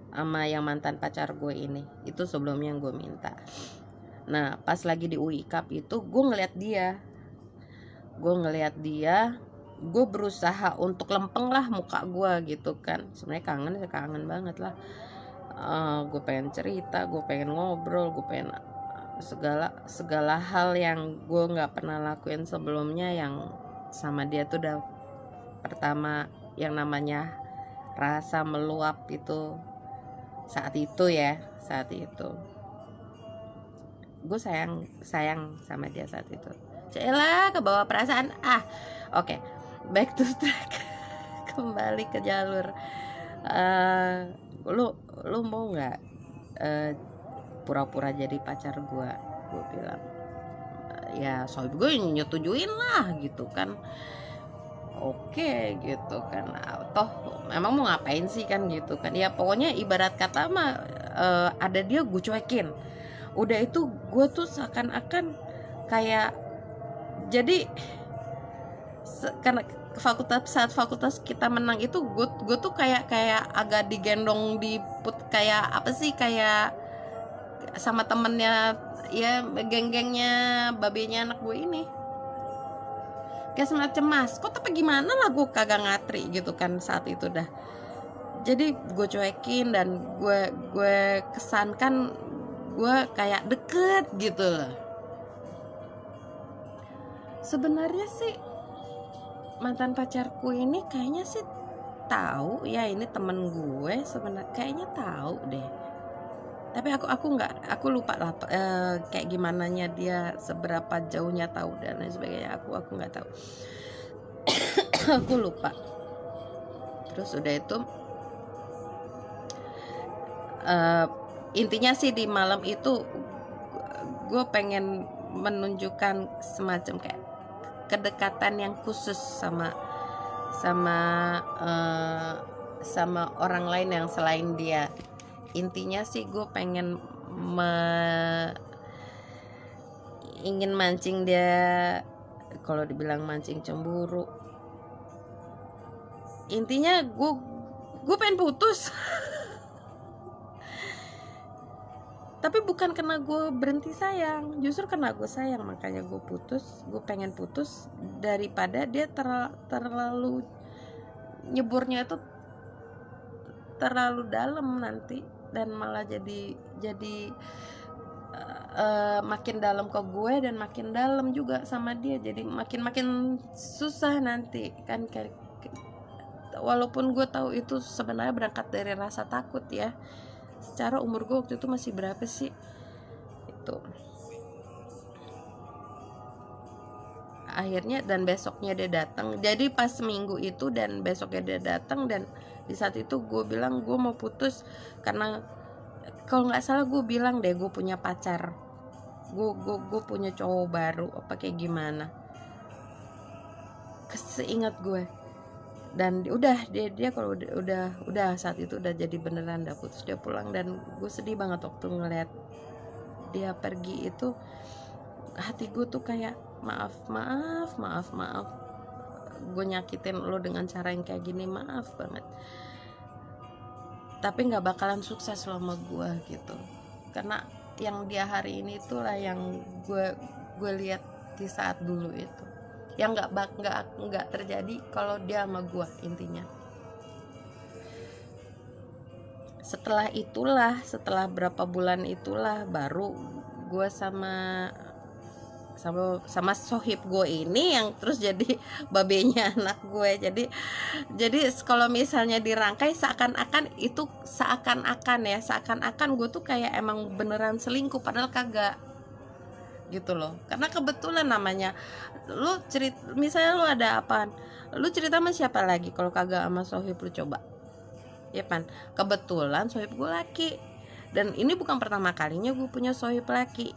sama yang mantan pacar gue ini. Itu sebelumnya yang gue minta. Nah pas lagi di UI Cup itu gue ngeliat dia, gue berusaha untuk lempeng lah muka gue gitu kan. Sebenarnya kangen banget lah. Gue pengen cerita, gue pengen ngobrol, gue pengen segala hal yang gue nggak pernah lakuin sebelumnya. Yang sama dia tuh udah pertama yang namanya rasa meluap itu saat itu gue sayang sama dia saat itu. Celah ke bawah perasaan. Oke, back to track. Kembali ke jalur. Lu mau nggak pura-pura jadi pacar gue bilang. Ya soal gue nyetujuin lah gitu kan. Oke gitu kan. Toh emang mau ngapain sih kan gitu kan. Ya pokoknya ibarat kata mah ada dia gue cuekin. Udah itu gue tuh seakan-akan kayak, jadi karena saat fakultas kita menang itu gue tuh kayak agak digendong, kayak apa sih, kayak sama temennya ya, geng-gengnya babenya anak gue ini, kayak semacam maskot apa gimana lah, gue kagak ngatri gitu kan saat itu dah. Jadi gue cuekin dan gue kesankan gue kayak deket gitu loh. Sebenarnya sih mantan pacarku ini kayaknya sih tahu ya ini temen gue, sebenarnya kayaknya tahu deh. Tapi aku lupa lah kayak gimana nya dia, seberapa jauhnya tahu dan lain sebagainya. Aku nggak tahu. Aku lupa. Terus udah itu intinya sih di malam itu gue pengen menunjukkan semacam kayak kedekatan yang khusus sama orang lain yang selain dia. Intinya sih gue pengen ingin mancing dia, kalau dibilang mancing cemburu, intinya gue pengen putus. Tapi bukan karena gue berhenti sayang, justru karena gue sayang makanya gue pengen putus, daripada dia terlalu nyeburnya itu terlalu dalam nanti, dan malah jadi makin dalam ke gue dan makin dalam juga sama dia, jadi makin susah nanti kan. Walaupun gue tahu itu sebenarnya berangkat dari rasa takut ya. Secara umur gue waktu itu masih berapa sih itu. Akhirnya dan besoknya dia datang, jadi pas seminggu itu dan besoknya dia datang, dan di saat itu gue bilang gue mau putus karena kalau nggak salah gue bilang deh gue punya pacar, gue punya cowok baru apa kayak gimana, seingat gue. Dan udah dia kalau udah saat itu udah jadi beneran, udah putus, dia pulang, dan gue sedih banget waktu ngeliat dia pergi itu. Hati gue tuh kayak maaf gue nyakitin lo dengan cara yang kayak gini, maaf banget, tapi nggak bakalan sukses selama gue gitu. Karena yang dia hari ini itulah yang gue lihat di saat dulu itu, yang nggak terjadi kalau dia sama gue. Intinya setelah berapa bulan itulah baru gue sama sama sohib gue ini yang terus jadi babenya anak gue. Jadi kalau misalnya dirangkai seakan-akan gue tuh kayak emang beneran selingkuh, padahal kagak gitu loh. Karena kebetulan namanya lu misalnya lu ada apaan, lu cerita sama siapa lagi kalau kagak sama sohib lu, coba ya pan. Kebetulan sohib gue laki, dan ini bukan pertama kalinya gue punya sohib laki.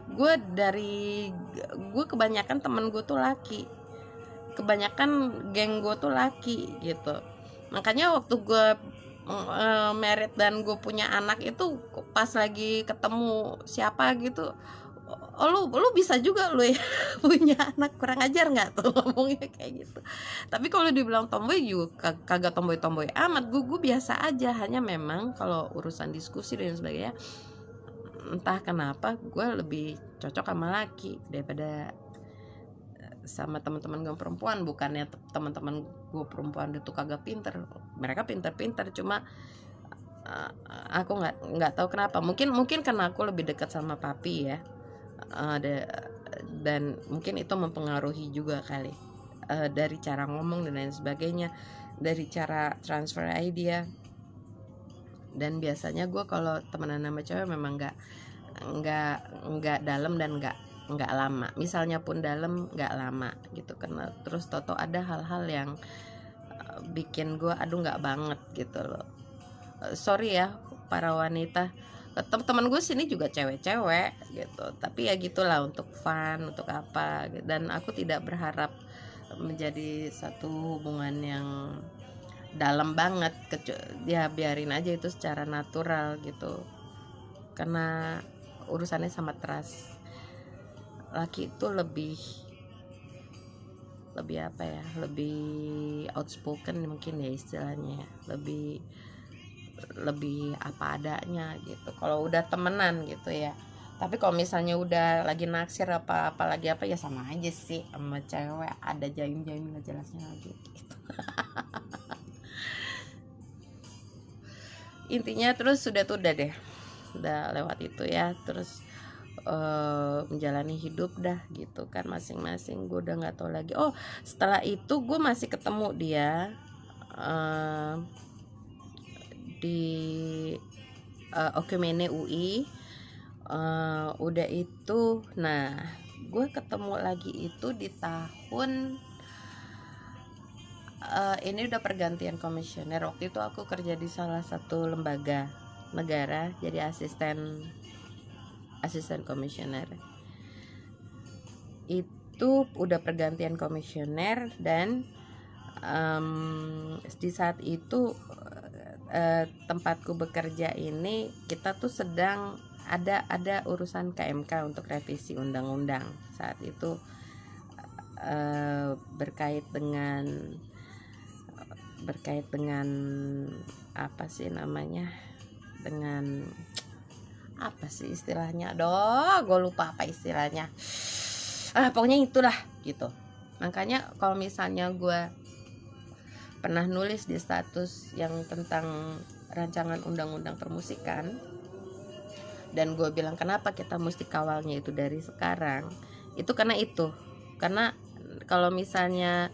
Gue kebanyakan temen gue tuh laki, kebanyakan geng gue tuh laki gitu. Makanya waktu gue married dan gue punya anak itu, pas lagi ketemu siapa gitu, oh lu bisa juga lu ya punya anak, kurang ajar nggak tuh ngomongnya kayak gitu. Tapi kalau dibilang tomboy juga kagak tomboy amat, gue biasa aja. Hanya memang kalau urusan diskusi dan sebagainya, entah kenapa gue lebih cocok sama laki daripada sama teman-teman gue perempuan. Bukannya teman-teman gue perempuan itu kagak pinter, mereka pinter-pinter, cuma aku nggak tahu kenapa. Mungkin karena aku lebih dekat sama papi ya, dan mungkin itu mempengaruhi juga kali, dari cara ngomong dan lain sebagainya, dari cara transfer idea. Dan biasanya gue kalau temenan sama cewek memang nggak dalam dan nggak lama. Misalnya pun dalam, nggak lama gitu, karena terus toto ada hal-hal yang bikin gue aduh nggak banget gitu loh. Sorry ya para wanita, teman-teman gue sini juga cewek-cewek gitu, tapi ya gitulah, untuk fun, untuk apa. Dan aku tidak berharap menjadi satu hubungan yang dalam banget, ya biarin aja itu secara natural gitu, karena urusannya sama trust. Laki itu lebih apa ya, lebih outspoken mungkin ya istilahnya, lebih apa adanya gitu kalau udah temenan gitu ya. Tapi kalau misalnya udah lagi naksir apalagi apa ya, sama aja sih sama cewek, ada jaim nggak jelasnya lagi gitu. Intinya terus udah deh, udah lewat itu ya, terus menjalani hidup dah gitu kan masing-masing. Gue udah nggak tahu lagi. Oh, setelah itu gue masih ketemu dia di Okumene UI. Udah itu, nah gue ketemu lagi itu di tahun ini udah pergantian komisioner. Waktu itu aku kerja di salah satu lembaga negara jadi asisten komisioner. Itu udah pergantian komisioner, dan di saat itu tempatku bekerja ini, kita tuh sedang ada urusan KMK untuk revisi undang-undang. Saat itu berkait dengan apa sih namanya, dengan apa sih istilahnya, gue lupa apa istilahnya, pokoknya itulah gitu. Makanya kalau misalnya gue pernah nulis di status yang tentang rancangan undang-undang permusikan, dan gue bilang kenapa kita mesti kawalnya itu dari sekarang, itu karena kalau misalnya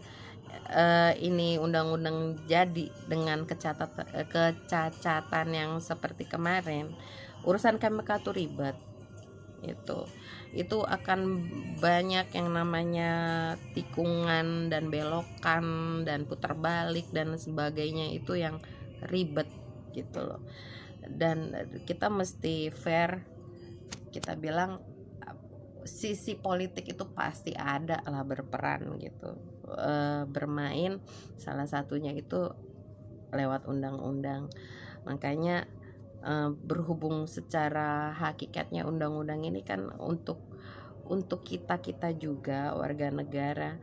ini undang-undang jadi dengan kecacatan yang seperti kemarin, urusan KMK tuh ribet. Itu akan banyak yang namanya tikungan dan belokan dan putar balik dan sebagainya, itu yang ribet gitu loh. Dan kita mesti fair, kita bilang sisi politik itu pasti ada lah berperan gitu, bermain, salah satunya itu lewat undang-undang. Makanya berhubung secara hakikatnya undang-undang ini kan untuk kita juga warga negara,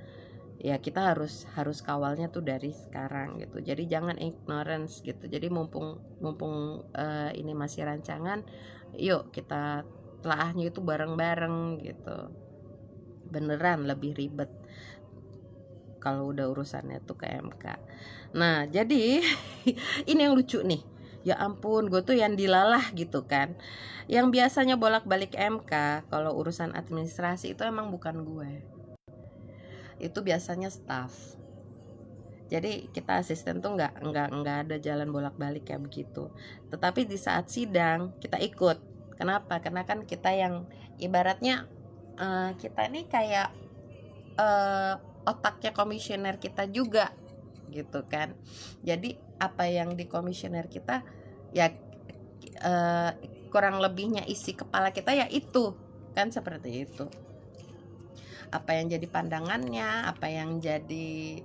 ya kita harus kawalnya tuh dari sekarang gitu. Jadi jangan ignorance gitu. Jadi mumpung ini masih rancangan, yuk kita telaahnya itu bareng-bareng gitu. Beneran lebih ribet kalau udah urusannya tuh ke MK. Nah jadi ini yang lucu nih, Ya ampun, gue tuh yang dilalah gitu kan. Yang biasanya bolak-balik MK kalau urusan administrasi itu emang bukan gue. Itu biasanya staff. Jadi kita asisten tuh nggak ada jalan bolak-balik kayak begitu. Tetapi di saat sidang kita ikut. Kenapa? Karena kan kita yang ibaratnya kita ini kayak otaknya komisioner kita juga gitu kan. Jadi apa yang di komisioner kita ya kurang lebihnya isi kepala kita ya itu kan, seperti itu. Apa yang jadi pandangannya, apa yang jadi,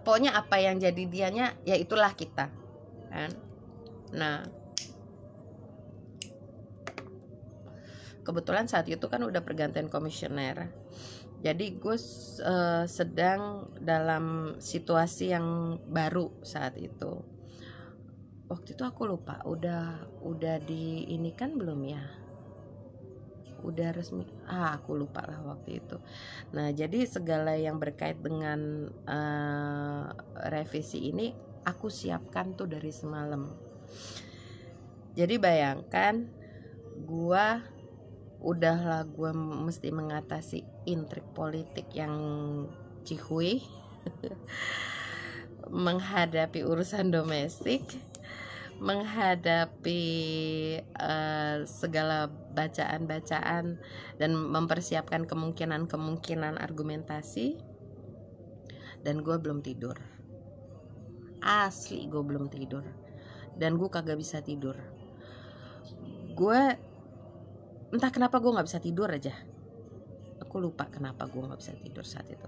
pokoknya apa yang jadi dianya ya itulah kita kan. Nah, kebetulan saat itu kan udah pergantian komisioner. Jadi gue sedang dalam situasi yang baru saat itu. Waktu itu aku lupa udah di ini kan belum ya? Udah resmi, aku lupa lah waktu itu. Nah, jadi segala yang berkait dengan revisi ini aku siapkan tuh dari semalam. Jadi bayangkan gue mesti mengatasi intrik politik yang cihuy, menghadapi urusan domestik, menghadapi segala bacaan-bacaan dan mempersiapkan kemungkinan argumentasi. Dan gue belum tidur, asli gue belum tidur, dan gue kagak bisa tidur. Gue entah kenapa gue nggak bisa tidur aja. Aku lupa kenapa gue nggak bisa tidur saat itu.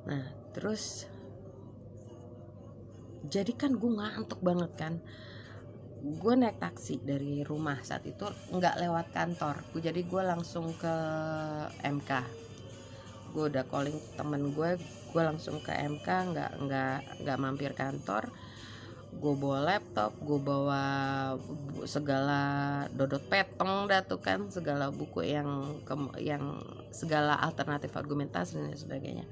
Nah terus jadi kan gue ngantuk banget kan. Gue naik taksi dari rumah saat itu, nggak lewat kantor. Jadi gue langsung ke MK. Gue udah calling temen gue langsung ke MK, nggak mampir kantor. Gue bawa laptop, gue bawa segala dodot petong dah tuh kan, segala buku yang segala alternatif argumentasi dan sebagainya.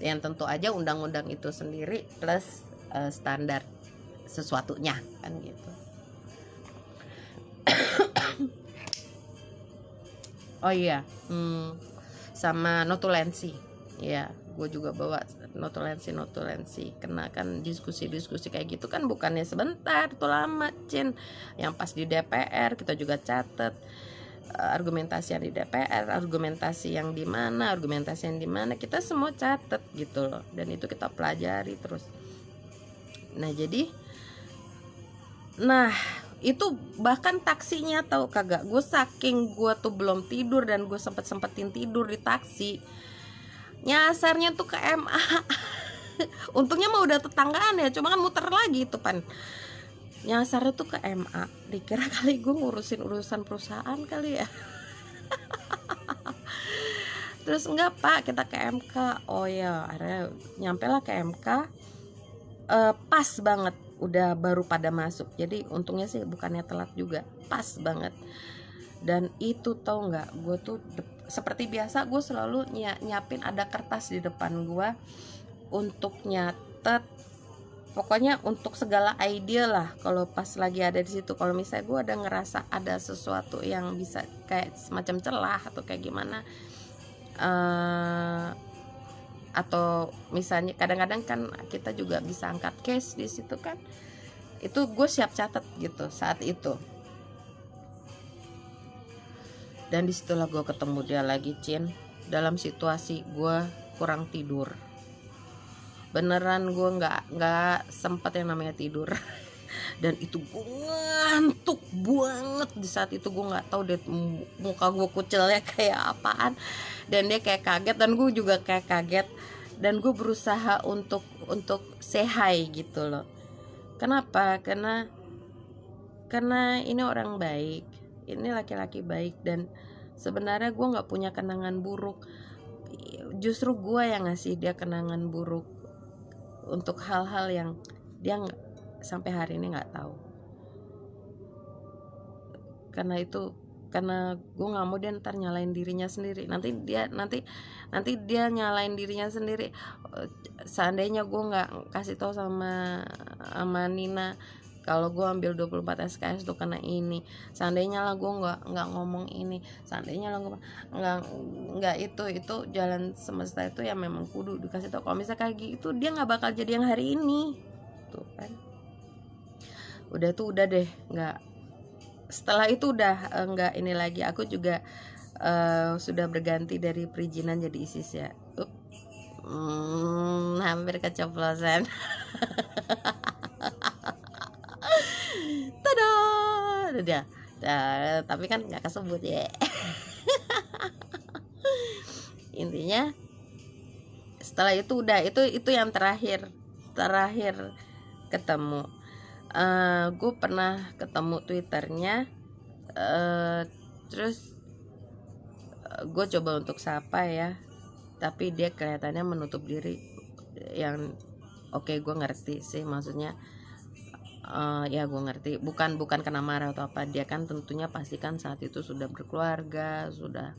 Yang tentu aja undang-undang itu sendiri plus standar sesuatunya kan gitu. Oh iya, sama notulensi ya, gue juga bawa notulensi kena kan. Diskusi kayak gitu kan bukannya sebentar, tuh lama Cin. Yang pas di DPR kita juga catet argumentasi yang di DPR, argumentasi yang di mana, kita semua catet gitu loh, dan itu kita pelajari terus. Nah jadi itu bahkan taksinya tahu kagak, gue saking gue tuh belum tidur dan gue sempetin tidur di taksi, nyasarnya tuh ke MA. Untungnya mah udah tetanggaan ya, cuma kan muter lagi itu pan. Nyasarnya tuh ke MA, dikira kali gue ngurusin urusan perusahaan kali ya. Terus enggak pak, kita ke MK. Oh ya, akhirnya nyampe lah ke MK. Pas banget, udah baru pada masuk. Jadi untungnya sih bukannya telat juga, pas banget. Dan itu tau nggak, gue tuh seperti biasa gue selalu nyiapin ada kertas di depan gue untuk nyatet, pokoknya untuk segala ide lah kalau pas lagi ada di situ. Kalau misalnya gue ada ngerasa ada sesuatu yang bisa kayak semacam celah atau kayak gimana, atau misalnya kadang-kadang kan kita juga bisa angkat case di situ kan, itu gue siap catat gitu saat itu. Dan disitulah gue ketemu dia lagi Cin, dalam situasi gue kurang tidur. Beneran gue nggak sempat yang namanya tidur. Dan itu gue ngantuk banget di saat itu. Gue nggak tahu deh muka gue kucelnya kayak apaan, dan dia kayak kaget dan gue juga kayak kaget. Dan gue berusaha untuk say hi gitu loh. Kenapa? Karena ini orang baik, ini laki-laki baik, dan sebenarnya gue nggak punya kenangan buruk. Justru gue yang ngasih dia kenangan buruk untuk hal-hal yang dia sampai hari ini nggak tahu. Karena gue nggak mau dia ntar nyalain dirinya sendiri. Nanti dia nyalain dirinya sendiri. Seandainya gue nggak kasih tahu sama Nina kalau gue ambil 24 SKS tuh karena ini, seandainya lah gue nggak ngomong ini, seandainya lah gue nggak itu jalan semesta itu ya memang kudu dikasih tau. Kalau misalnya kayak gitu dia nggak bakal jadi yang hari ini tuh kan. Udah deh, nggak, setelah itu udah nggak ini lagi. Aku juga sudah berganti dari perizinan jadi ISIS ya. Hampir keceplosan. Tada, udah. Tapi kan nggak kesebut ya. Intinya setelah itu udah, itu yang terakhir ketemu. Gue pernah ketemu Twitternya, terus gue coba untuk sapa ya, tapi dia kelihatannya menutup diri. Yang oke, gue ngerti sih maksudnya. Ya gue ngerti, bukan karena marah atau apa. Dia kan tentunya pastikan saat itu sudah berkeluarga, sudah,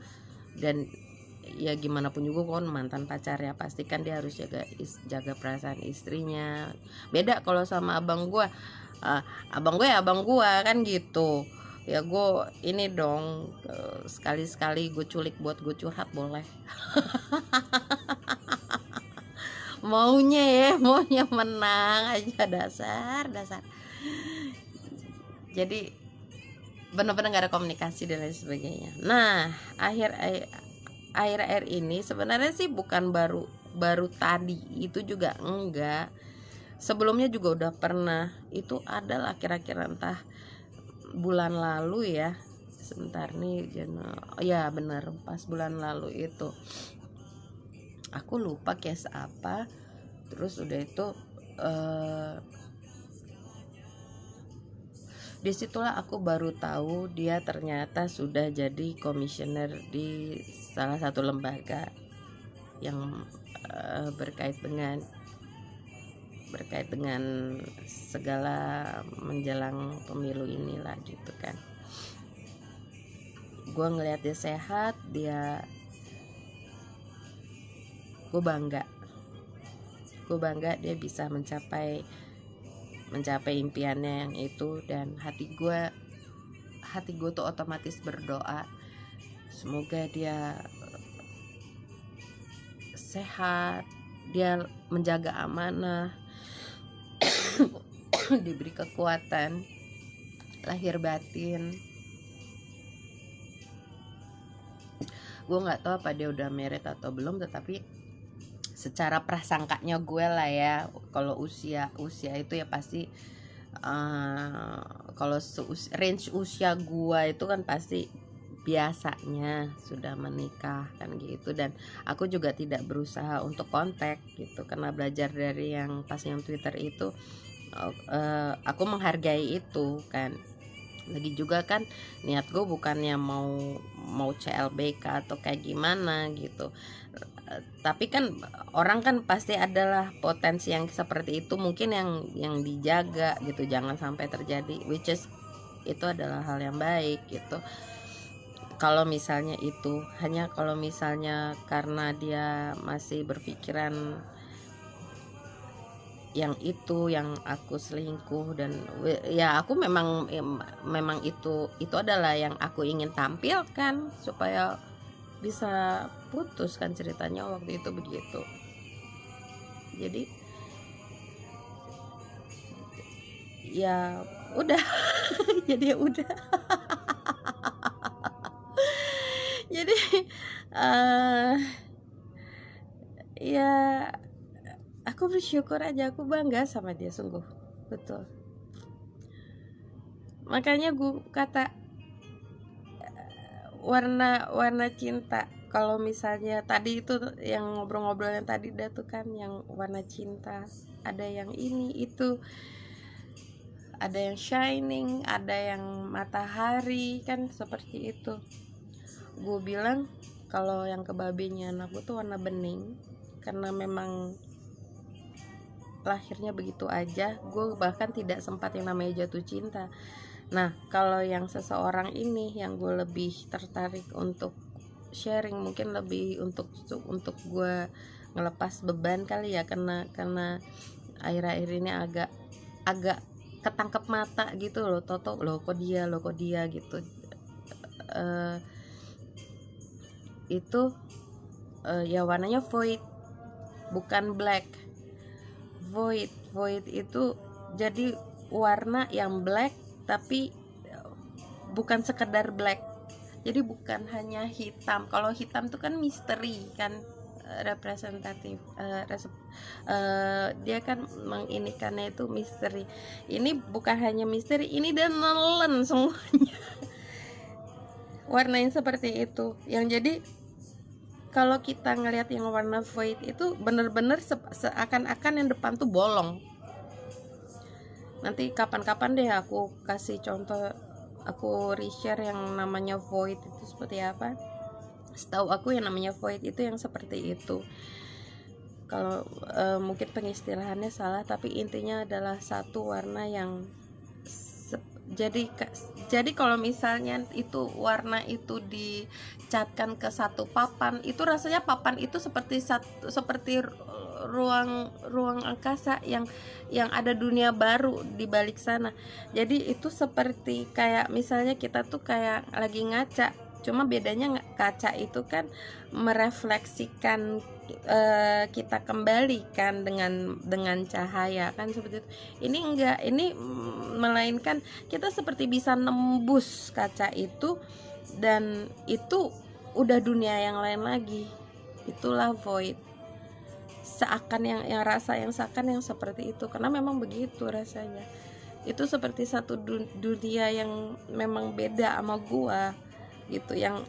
dan ya gimana pun juga kan mantan pacar ya, pastikan dia harus jaga perasaan istrinya. Beda kalau sama abang gue ya abang gue kan gitu ya. Gue ini dong, sekali-sekali gue culik buat gue curhat boleh. maunya menang aja, dasar. Jadi benar-benar gak ada komunikasi dan lain sebagainya. Nah, akhir ini sebenarnya sih bukan baru tadi, itu juga enggak. Sebelumnya juga udah pernah. Itu adalah kira-kira entah bulan lalu ya. Sebentar nih, ya benar, pas bulan lalu itu. Aku lupa case apa. Terus udah itu disitulah aku baru tahu dia ternyata sudah jadi komisioner di salah satu lembaga yang berkait dengan segala menjelang pemilu inilah gitu kan. Gue ngelihat dia sehat, gue bangga dia bisa mencapai impiannya yang itu. Dan hati gue tuh otomatis berdoa semoga dia sehat, dia menjaga amanah, diberi kekuatan lahir batin. Gue nggak tahu apa dia udah married atau belum, tetapi secara prasangkanya gue lah ya, kalau usia itu ya pasti kalau range usia gue itu kan pasti biasanya sudah menikah kan gitu. Dan aku juga tidak berusaha untuk kontak gitu, karena belajar dari yang pas yang Twitter itu, aku menghargai itu kan. Lagi juga kan niat gue bukannya mau CLBK atau kayak gimana gitu. Tapi kan orang kan pasti adalah potensi yang seperti itu, mungkin yang dijaga gitu, jangan sampai terjadi, which is itu adalah hal yang baik gitu. Kalau misalnya karena dia masih berpikiran yang aku selingkuh, dan ya aku memang itu adalah yang aku ingin tampilkan supaya bisa putus kan ceritanya waktu itu begitu. Jadi ya udah jadi ya udah jadi ya aku bersyukur aja, aku bangga sama dia sungguh, betul. Makanya gue kata warna cinta. Kalau misalnya tadi itu yang ngobrol-ngobrol yang tadi dah tuh kan, yang warna cinta, ada yang ini itu, ada yang shining, ada yang matahari kan, seperti itu. Gue bilang kalau yang kebabinya anakku tuh warna bening, karena memang lahirnya begitu aja. Gue bahkan tidak sempat yang namanya jatuh cinta. Nah, kalau yang seseorang ini yang gue lebih tertarik untuk sharing, mungkin lebih untuk gue ngelepas beban kali ya, karena akhir-akhir ini agak ketangkep mata gitu loh, toto loh kok dia gitu. Itu ya warnanya void, bukan black. Void itu jadi warna yang black tapi bukan sekedar black. Jadi bukan hanya hitam. Kalau hitam itu kan misteri kan, representatif, dia kan menginikannya itu misteri. Ini bukan hanya misteri, ini dan nelen semuanya. Warna yang seperti itu yang jadi kalau kita ngelihat yang warna void itu bener-bener seakan-akan yang depan tuh bolong. Nanti kapan-kapan deh aku kasih contoh, aku reshare yang namanya void itu seperti apa. Setahu aku yang namanya void itu yang seperti itu. Kalau mungkin pengistilahannya salah, tapi intinya adalah satu warna yang jadi kalau misalnya itu warna itu dicatkan ke satu papan, itu rasanya papan itu seperti ruang angkasa yang ada dunia baru di balik sana. Jadi itu seperti kayak misalnya kita tuh kayak lagi ngaca, cuma bedanya kaca itu kan merefleksikan kita kembali kan dengan cahaya kan seperti itu. Ini enggak, ini melainkan kita seperti bisa nembus kaca itu dan itu udah dunia yang lain lagi. Itulah void. Seakan yang rasa yang seakan yang seperti itu, karena memang begitu rasanya. Itu seperti satu dunia yang memang beda sama gua gitu, yang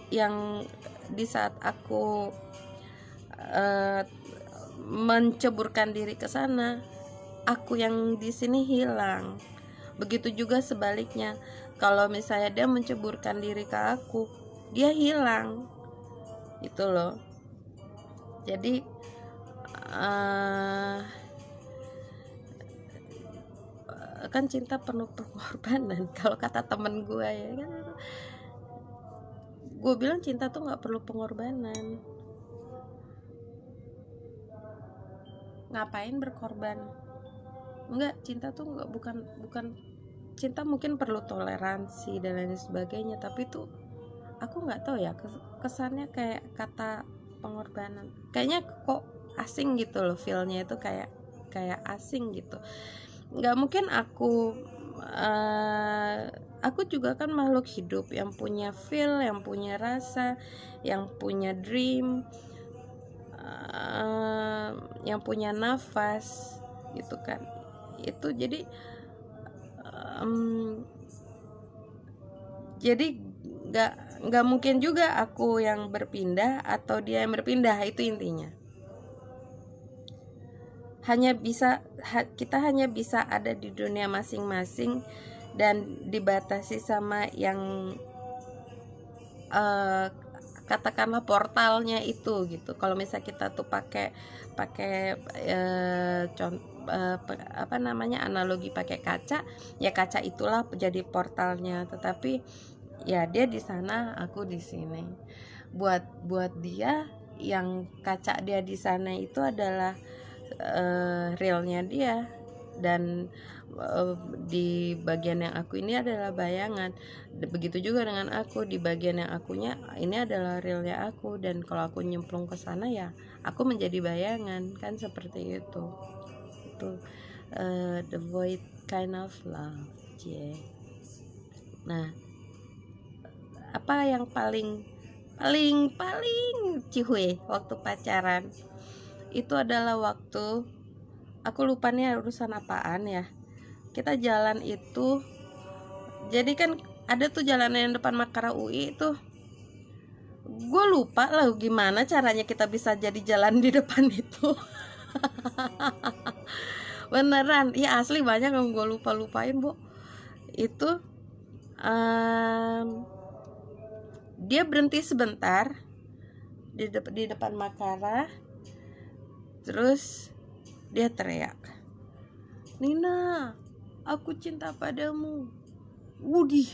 yang di saat aku menceburkan diri ke sana, aku yang di sini hilang. Begitu juga sebaliknya, kalau misalnya dia menceburkan diri ke aku, dia hilang. Itu loh. Jadi kan cinta penuh pengorbanan. Kalau kata temen gue ya kan, gue bilang cinta tuh nggak perlu pengorbanan. Ngapain berkorban? Enggak, cinta tuh enggak, bukan cinta mungkin perlu toleransi dan lain sebagainya, tapi tuh aku nggak tahu ya, kesannya kayak kata pengorbanan kayaknya kok asing gitu loh, feelnya itu kayak asing gitu. Nggak mungkin aku juga kan makhluk hidup yang punya feel, yang punya rasa, yang punya dream, yang punya nafas gitu kan. Itu jadi nggak mungkin juga aku yang berpindah atau dia yang berpindah. Itu intinya. Kita hanya bisa ada di dunia masing-masing dan dibatasi sama yang katakanlah portalnya itu gitu. Kalau misalnya kita tuh pakai analogi pakai kaca, ya kaca itulah jadi portalnya. Tetapi ya dia di sana, aku di sini. Buat dia, yang kaca dia di sana itu adalah realnya dia, dan di bagian yang aku ini adalah bayangan. Begitu juga dengan aku, di bagian yang akunya ini adalah realnya aku, dan kalau aku nyemplung ke sana ya aku menjadi bayangan kan, seperti itu. Itu the void kind of love. Yeah. Nah, apa yang paling cihuy waktu pacaran? Itu adalah waktu, aku lupa nih urusan apaan ya, kita jalan itu, jadi kan ada tuh jalanan yang depan Makara UI tuh, gue lupa lah gimana caranya kita bisa jadi jalan di depan itu. Beneran, ya asli banyak yang gue lupain bu. Itu dia berhenti sebentar di depan Makara. Terus dia teriak, "Nina, aku cinta padamu." Wudi,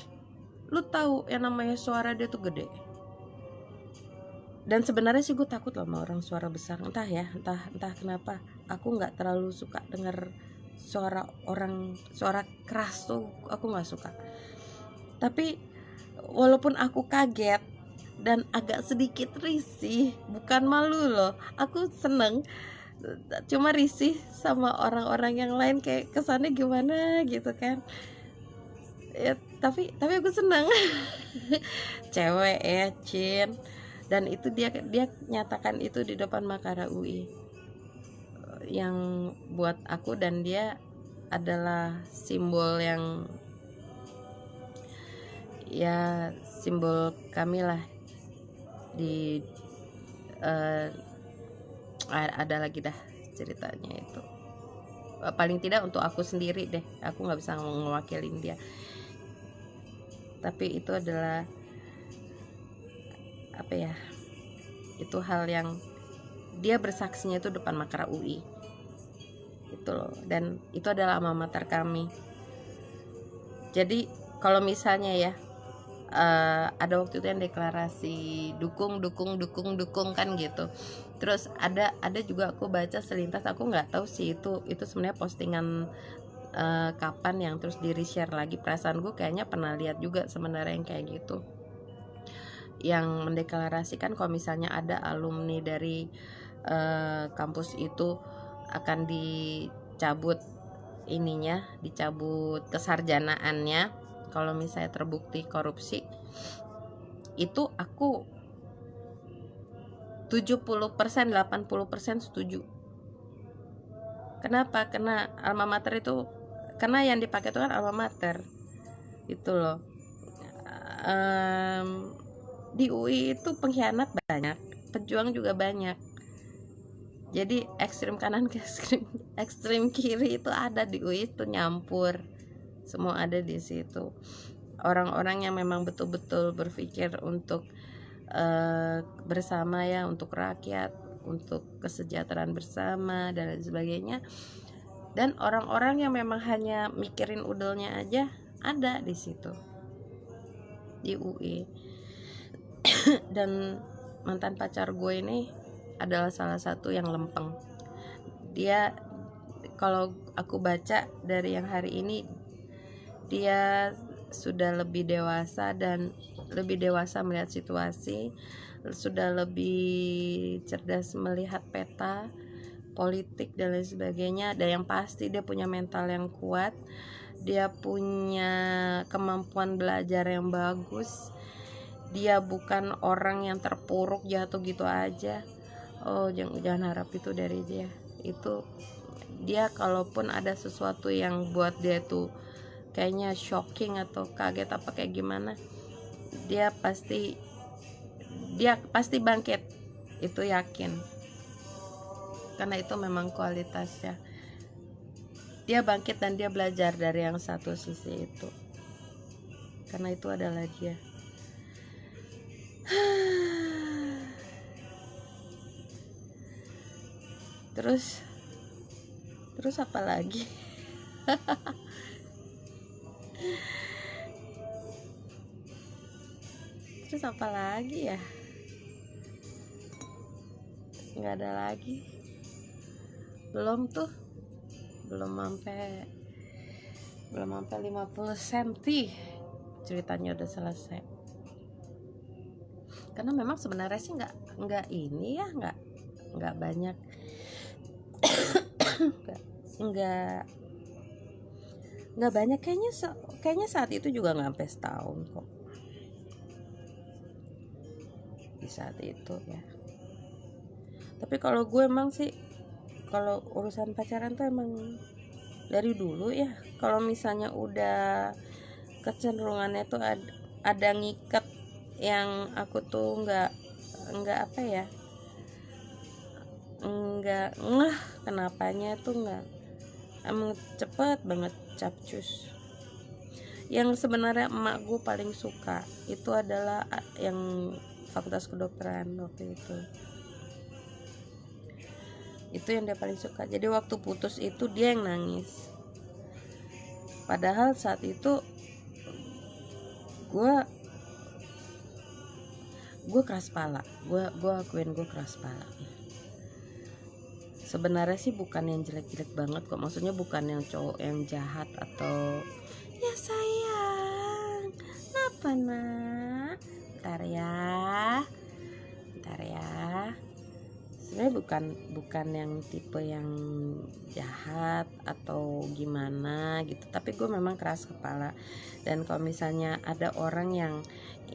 lu tahu yang namanya suara dia tuh gede. Dan sebenarnya sih gue takut loh sama orang suara besar, entah kenapa. Aku nggak terlalu suka denger suara keras tuh aku nggak suka. Tapi walaupun aku kaget dan agak sedikit risih, bukan malu loh, aku seneng, cuma risih sama orang-orang yang lain kayak kesannya gimana gitu kan ya. Tapi aku seneng. Cewek ya, Cin, dan itu dia nyatakan itu di depan Makara UI, yang buat aku dan dia adalah simbol yang ya simbol kami lah di ada lagi dah ceritanya itu. Paling tidak untuk aku sendiri deh, aku nggak bisa mewakilin dia, tapi itu adalah apa ya, itu hal yang dia bersaksinya itu depan Makara UI itu loh, dan itu adalah alma mater kami. Jadi kalau misalnya ya ada waktu itu yang deklarasi dukung kan gitu. Terus ada juga aku baca selintas, aku nggak tahu sih itu sebenarnya postingan kapan yang terus di reshare lagi. Perasaan gue kayaknya pernah lihat juga sebenarnya yang kayak gitu, yang mendeklarasikan kalau misalnya ada alumni dari kampus itu akan dicabut kesarjanaannya kalau misalnya terbukti korupsi. Itu aku 70% 80% setuju. Kenapa? Karena alma mater itu, karena yang dipakai itu kan alma mater itu loh. Di UI itu pengkhianat banyak, pejuang juga banyak. Jadi ekstrim kanan ke ekstrim kiri itu ada di UI, itu nyampur, semua ada di situ. Orang-orang yang memang betul-betul berpikir untuk bersama ya, untuk rakyat, untuk kesejahteraan bersama dan lain sebagainya. Dan orang-orang yang memang hanya mikirin udelnya aja ada di situ di UI. Dan mantan pacar gue ini adalah salah satu yang lempeng. Dia, kalau aku baca dari yang hari ini, dia sudah lebih dewasa dan lebih dewasa melihat situasi, sudah lebih cerdas melihat peta politik dan lain sebagainya. Dan yang pasti dia punya mental yang kuat, dia punya kemampuan belajar yang bagus, dia bukan orang yang terpuruk jatuh gitu aja. Oh, jangan harap itu dari dia. Itu dia, kalaupun ada sesuatu yang buat dia tuh kayaknya shocking atau kaget apa kayak gimana, dia pasti bangkit, itu yakin, karena itu memang kualitasnya. Dia bangkit dan dia belajar dari yang satu sisi itu, karena itu adalah dia. Terus apa lagi? Terus apa lagi ya? Nggak ada lagi. Belum sampai 50 cm ceritanya udah selesai. Karena memang sebenarnya sih nggak ini ya, nggak banyak. nggak banyak, kayaknya saat itu juga nggak sampai setahun kok di saat itu ya. Tapi kalau gue emang sih, kalau urusan pacaran tuh emang dari dulu ya, kalau misalnya udah kecenderungannya tuh ada ngikat yang aku tuh nggak apa ya, nggak ngeh kenapanya tuh nggak, emang cepet banget capcus. Yang sebenarnya emak gue paling suka itu adalah yang fakultas kedokteran waktu itu yang dia paling suka. Jadi waktu putus itu dia yang nangis, padahal saat itu gue keras kepala. Gue akuin gue keras kepala. sebenarnya sih bukan yang jelek-jelek banget kok, maksudnya bukan yang cowok yang jahat atau ya sayang kenapa nak, bentar ya, sebenarnya bukan yang tipe yang jahat atau gimana gitu, tapi gue memang keras kepala. Dan kalau misalnya ada orang yang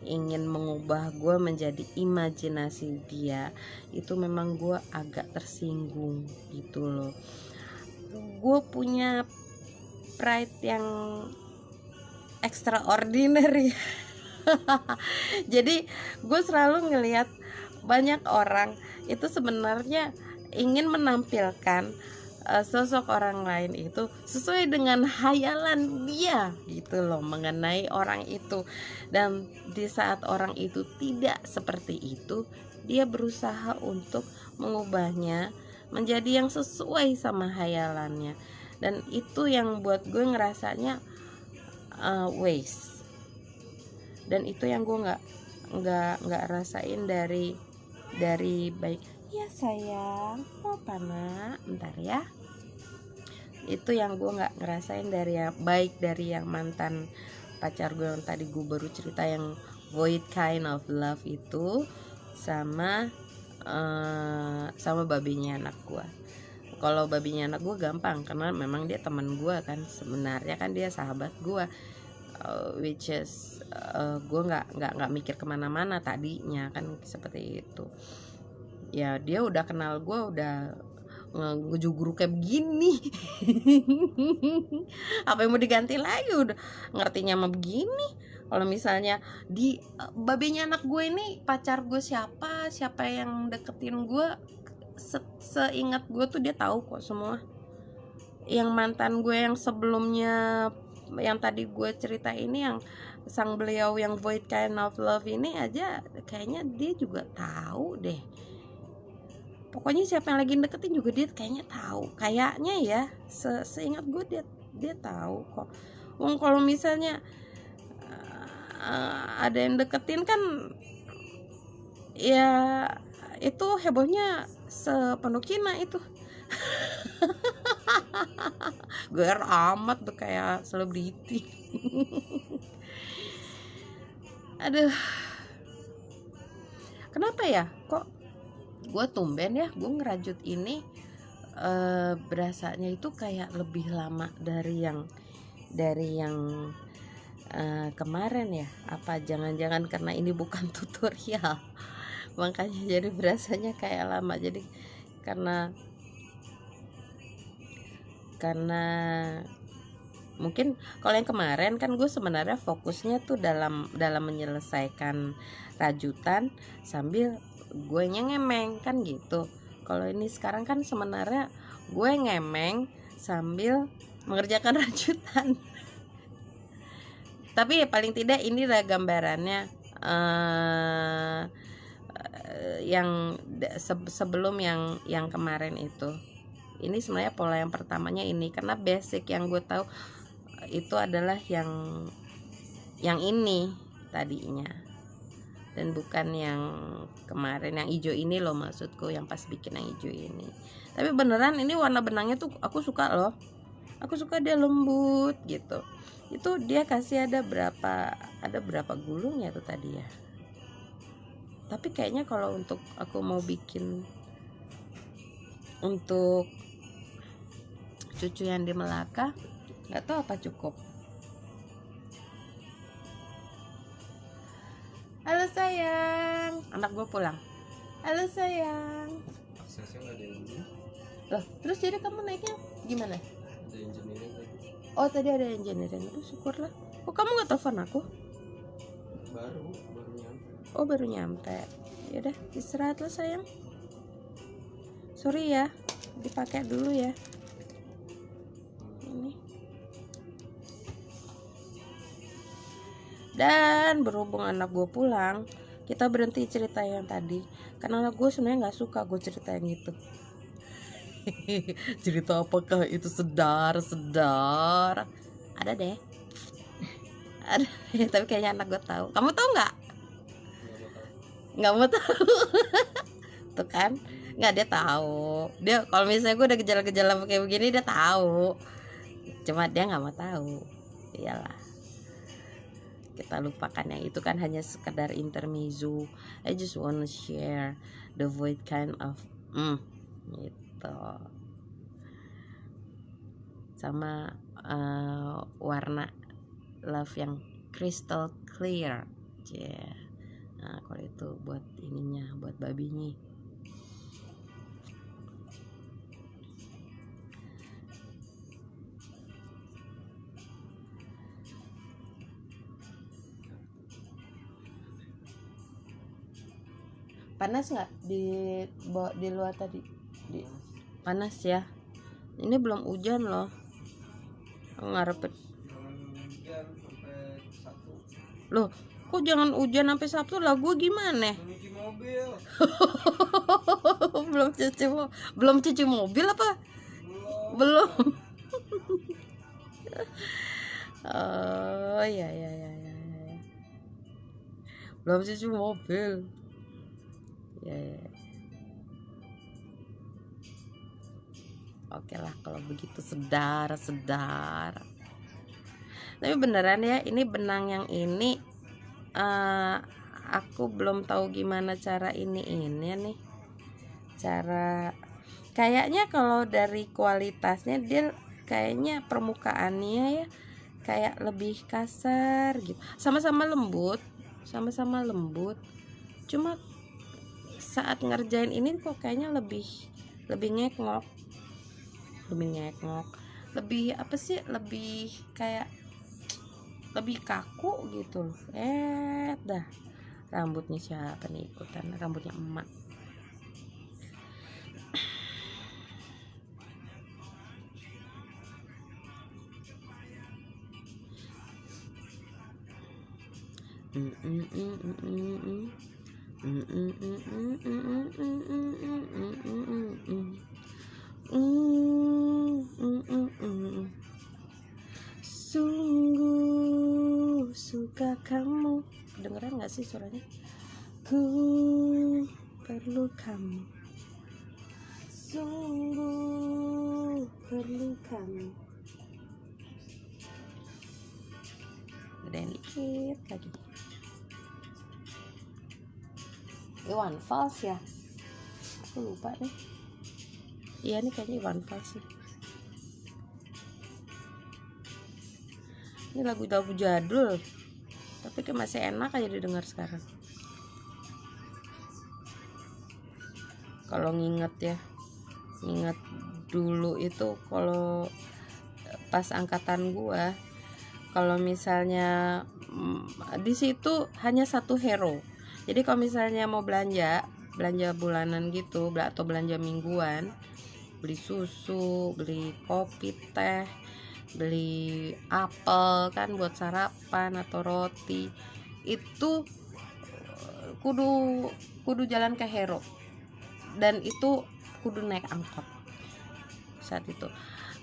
ingin mengubah gue menjadi imajinasi dia, itu memang gue agak tersinggung gitu loh. Gue punya pride yang extraordinary. Jadi gue selalu ngelihat banyak orang itu sebenarnya ingin menampilkan sosok orang lain itu sesuai dengan hayalan dia gitu loh mengenai orang itu. Dan di saat orang itu tidak seperti itu, dia berusaha untuk mengubahnya menjadi yang sesuai sama hayalannya. Dan itu yang buat gue ngerasanya waste. Dan itu yang gue nggak rasain dari baik. Ya sayang, mau pana, bentar ya. Itu yang gue nggak ngerasain dari yang baik dari yang mantan pacar gue yang tadi gue baru cerita, yang void kind of love itu, sama babinya anak gue. Kalau babinya anak gue gampang karena memang dia teman gue kan, sebenarnya kan dia sahabat gue. Which is gue nggak mikir kemana-mana tadinya kan seperti itu ya. Dia udah kenal gue, udah ngejuguruk kayak begini. Apa yang mau diganti lagi, udah ngertinya mah begini. Kalau misalnya di babinya anak gue ini pacar gue siapa yang deketin gue, seingat gue tuh dia tahu kok semua. Yang mantan gue yang sebelumnya yang tadi gue cerita ini, yang sang beliau yang void kind of love ini aja kayaknya dia juga tahu deh. Pokoknya siapa yang lagi deketin juga dia kayaknya tahu, kayaknya ya, seingat gue dia tahu kok. Kalau misalnya ada yang deketin kan ya itu hebohnya sepenuh Cina itu. Gue amat tuh kayak selebriti. Aduh, kenapa ya kok gue tumben ya gue ngerajut ini berasanya itu kayak lebih lama dari yang kemarin ya. Apa jangan-jangan karena ini bukan tutorial makanya jadi berasanya kayak lama. Jadi karena mungkin kalau yang kemarin kan gue sebenarnya fokusnya tuh dalam menyelesaikan rajutan sambil gue ngemeng kan gitu. Kalau ini sekarang kan sebenarnya gue ngemeng sambil mengerjakan rajutan. Tapi ya paling tidak ini lah gambarannya yang sebelum yang kemarin itu. Ini sebenarnya pola yang pertamanya ini, karena basic yang gue tahu itu adalah yang ini tadinya, dan bukan yang kemarin yang hijau ini loh, maksudku yang pas bikin yang hijau ini. Tapi beneran ini warna benangnya tuh aku suka loh, aku suka, dia lembut gitu. Itu dia kasih ada berapa gulung ya tuh tadi ya. Tapi kayaknya kalau untuk aku mau bikin untuk cucu yang di Melaka nggak tahu apa cukup. Halo sayang, anak gue pulang. Halo sayang. Aksesnya nggak ada ini. Loh, terus jadi kamu naiknya gimana? Ada engineering tadi. Oh tadi ada engineering. Syukurlah. Kok kamu nggak telepon aku? Baru nyampe. Oh baru nyampe. Yaudah istirahat lah sayang. Sorry ya, dipakai dulu ya. Ini. Dan berhubung anak gue pulang, kita berhenti cerita yang tadi, karena anak gue sebenarnya nggak suka gue cerita yang itu. Cerita apakah itu sedar? Ada deh. Ada. Tapi kayaknya anak gue tahu. Kamu tahu nggak? Nggak mau tahu. Tuh kan. Nggak, dia tahu. Dia kalau misalnya gue udah gejala-gejala kayak begini dia tahu. Cuma dia nggak mau tahu. Iyalah. Kita lupakan yang itu kan hanya sekedar intermezzo. I just wanna share the void kind of gitu. Sama warna love yang crystal clear. Yeah. Nah, kalau itu buat ininya, buat babinya. Panas nggak di luar tadi? Panas ya. Ini belum hujan loh. Ngarepet. Hujan sampai 1. Loh, kok jangan hujan sampai Sabtu lah? Gue gimana? Cuci mobil. belum cuci mobil apa? Belum. Oh ya. Belum cuci mobil. Ya. Oke lah kalau begitu, sedar. Tapi beneran ya, ini benang yang ini aku belum tahu gimana cara ini nih. Cara kayaknya kalau dari kualitasnya dia kayaknya permukaannya ya kayak lebih kasar gitu. Sama-sama lembut. Cuma saat ngerjain ini kok kayaknya lebih ngekngok. Lebih apa sih? Lebih kayak lebih kaku gitu. Dah. Rambutnya siapa nih ikutan? Rambutnya emak. Sungguh suka kamu. Kedengeran gak sih suaranya? Ku perlu kamu. Sungguh perlu kamu. Gedein dikit lagi. Iwan Fals ya? Aku lupa deh. Iya nih kayaknya Iwan Fals sih. Ini lagu jadul, tapi kayak masih enak aja didengar sekarang. Kalau nginget dulu itu kalau pas angkatan gua, kalau misalnya di situ hanya satu hero. Jadi kalau misalnya mau belanja bulanan gitu atau belanja mingguan, beli susu, beli kopi, teh, beli apel kan buat sarapan atau roti, itu kudu jalan ke Hero, dan itu kudu naik angkot saat itu.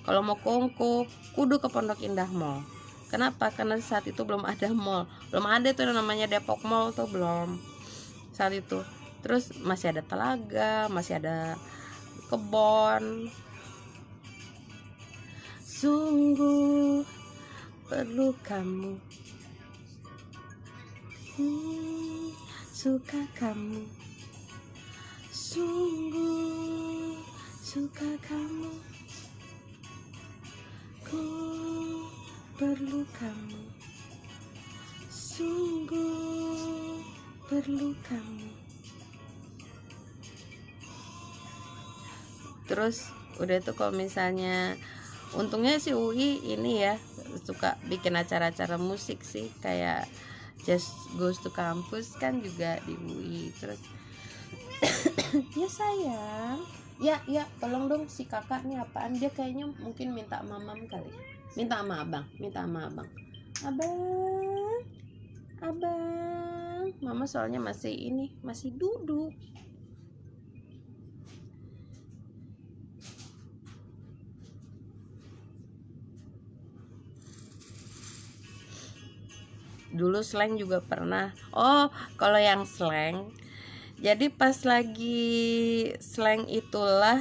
Kalau mau kongko kudu ke Pondok Indah Mall. Kenapa? Karena saat itu belum ada mall, belum ada tuh namanya Depok Mall tuh, belum saat itu. Terus masih ada telaga, masih ada kebon. Sungguh perlu kamu, suka kamu, sungguh suka kamu, ku perlu kamu, sungguh perlu kamu. Terus udah tuh kalau misalnya, untungnya si UI ini ya suka bikin acara-acara musik sih, kayak Just Goes to Campus kan juga di UI. Terus ya sayang, ya tolong dong si kakak nih apaan, dia kayaknya mungkin minta mamam kali, minta sama abang, abang, mama soalnya masih duduk. Dulu slang juga pernah. Oh, kalau yang slang Jadi pas lagi slang itulah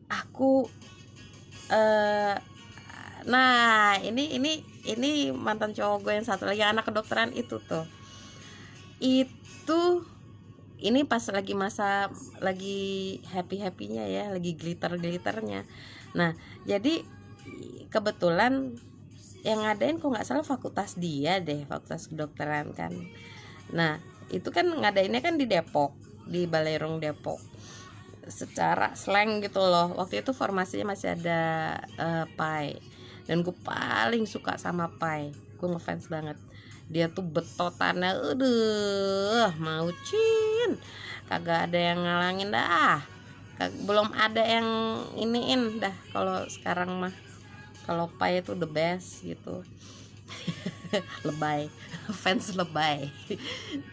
aku nah ini mantan cowok gue yang satu lagi, anak kedokteran itu tuh. Itu ini pas lagi masa lagi happy-happynya ya, lagi glitter-glitternya. Nah, jadi kebetulan yang ngadain kok nggak salah fakultas dia deh, fakultas kedokteran kan. Nah, itu kan ngadainnya kan di Depok, di Balerung Depok. Secara slang gitu loh. Waktu itu formasinya masih ada Pai. Dan gue paling suka sama Pai. Gue ngefans banget. Dia tuh betotannya mau cin. Kagak ada yang ngalangin dah. Belum ada yang iniin dah kalau sekarang mah. Kalau Pai itu the best gitu. Lebay, fans lebay.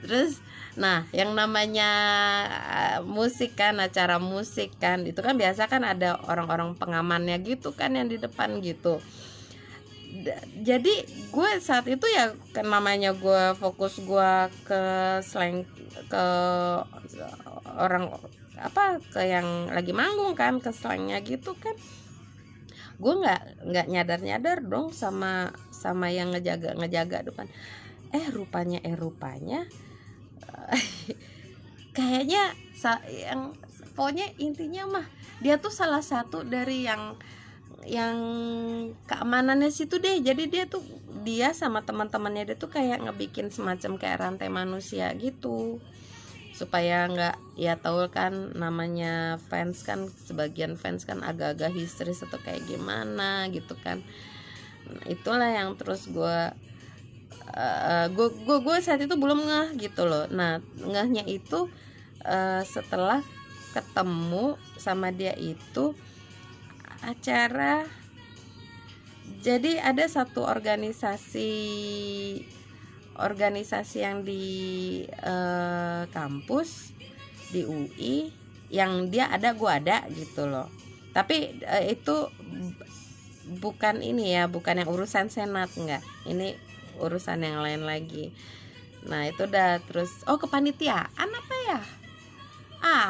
Terus nah yang namanya musik kan, acara musik kan, itu kan biasa kan ada orang-orang pengamannya gitu kan yang di depan gitu. Jadi gue saat itu ya kan namanya gue fokus gue ke slang, ke orang apa, ke yang lagi manggung kan, ke slangnya gitu kan. Gue nggak nyadar dong sama yang ngejaga depan. Rupanya kayaknya yang pokoknya intinya mah dia tuh salah satu dari yang keamanannya situ deh. Jadi dia sama teman-temannya dia tuh kayak ngebikin semacam kayak rantai manusia gitu, supaya nggak, ya tahu kan namanya fans kan, sebagian fans kan agak-agak histeris atau kayak gimana gitu kan. Itulah yang terus gue saat itu belum ngeh gitu loh. Nah, ngehnya itu setelah ketemu sama dia itu acara. Jadi ada satu organisasi yang di kampus di UI, yang dia ada gue ada gitu loh. Tapi itu bukan ini ya, bukan yang urusan senat, enggak, ini urusan yang lain lagi. Nah itu udah terus kepanitiaan apa ya,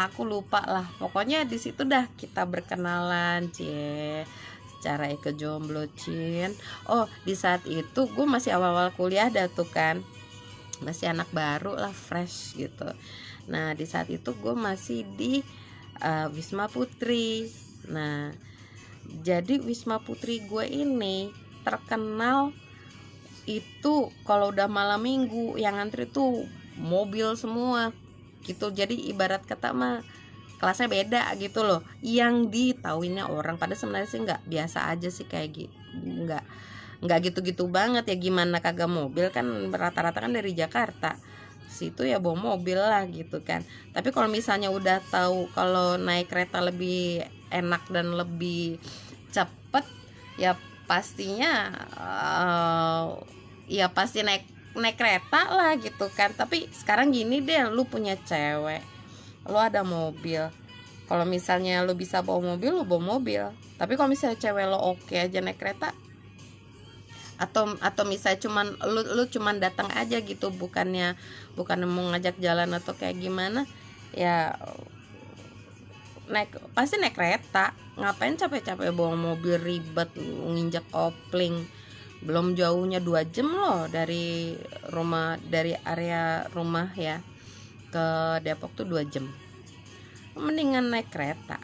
aku lupa lah. Pokoknya di situ dah kita berkenalan, secara jomblo cin. Di saat itu gue masih awal-awal kuliah dah tuh kan, masih anak baru lah, fresh gitu. Nah di saat itu gue masih di Wisma Putri. Nah jadi Wisma Putri gue ini terkenal itu kalau udah malam minggu yang antri tuh mobil semua gitu. Jadi ibarat kata mah kelasnya beda gitu loh. Yang ditauinnya orang pada sebenarnya sih nggak, biasa aja sih, kayak gitu. Nggak gitu-gitu banget ya, gimana kagak mobil kan, rata-rata kan dari Jakarta situ ya bawa mobil lah gitu kan. Tapi kalau misalnya udah tahu kalau naik kereta lebih enak dan lebih cepet, ya pastinya ya pasti naik kereta lah gitu kan. Tapi sekarang gini deh, lu punya cewek, lu ada mobil, kalau misalnya lu bisa bawa mobil, lu bawa mobil. Tapi kalau misalnya cewek lo oke aja naik kereta, atau misalnya lu cuman datang aja gitu, bukan mau ngajak jalan atau kayak gimana, ya pasti naik kereta. Ngapain capek-capek bawa mobil, ribet nginjak kopling, belum jauhnya 2 jam loh dari area rumah ya ke Depok tuh 2 jam. Mendingan naik kereta,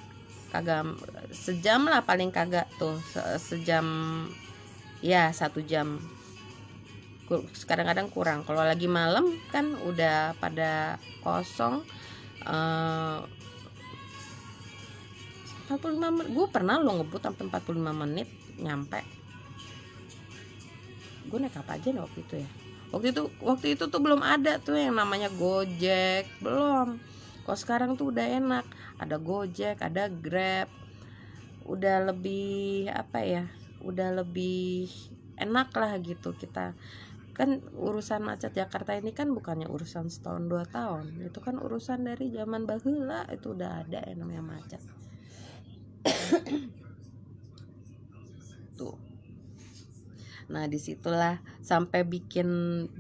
kagak sejam lah paling, kagak tuh sejam ya, 1 jam, kadang-kadang kurang. Kalau lagi malam kan udah pada kosong. 45 menit gue pernah lo ngebut sampai 45 menit nyampe. Gue naik apa aja nih waktu itu ya, waktu itu tuh belum ada tuh yang namanya Gojek, belum. Kalau sekarang tuh udah enak, ada Gojek, ada Grab, udah lebih apa ya, udah lebih enak lah gitu. Kita kan urusan macet Jakarta ini kan bukannya urusan setahun 2 tahun, itu kan urusan dari zaman baheula itu udah ada yang namanya macet tuh. Nah disitulah sampai bikin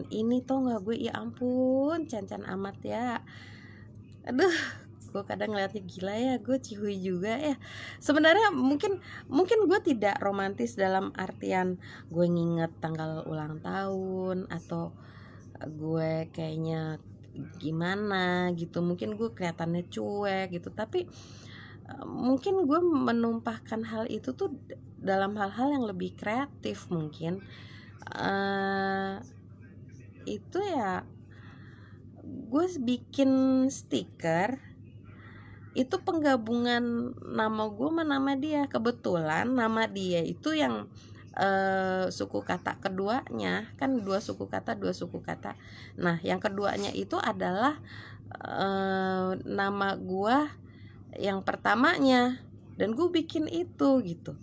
ini tuh nggak gue, ya ampun Can amat ya, aduh gue kadang ngeliatnya gila ya, gue cihui juga ya. Sebenarnya mungkin gue tidak romantis dalam artian gue nginget tanggal ulang tahun atau gue kayaknya gimana gitu, mungkin gue kelihatannya cuek gitu, tapi mungkin gue menumpahkan hal itu tuh dalam hal-hal yang lebih kreatif mungkin. Itu ya gue bikin stiker itu penggabungan nama gue sama nama dia. Kebetulan nama dia itu yang suku kata keduanya, kan dua suku kata. Nah yang keduanya itu adalah nama gue yang pertamanya, dan gue bikin itu gitu.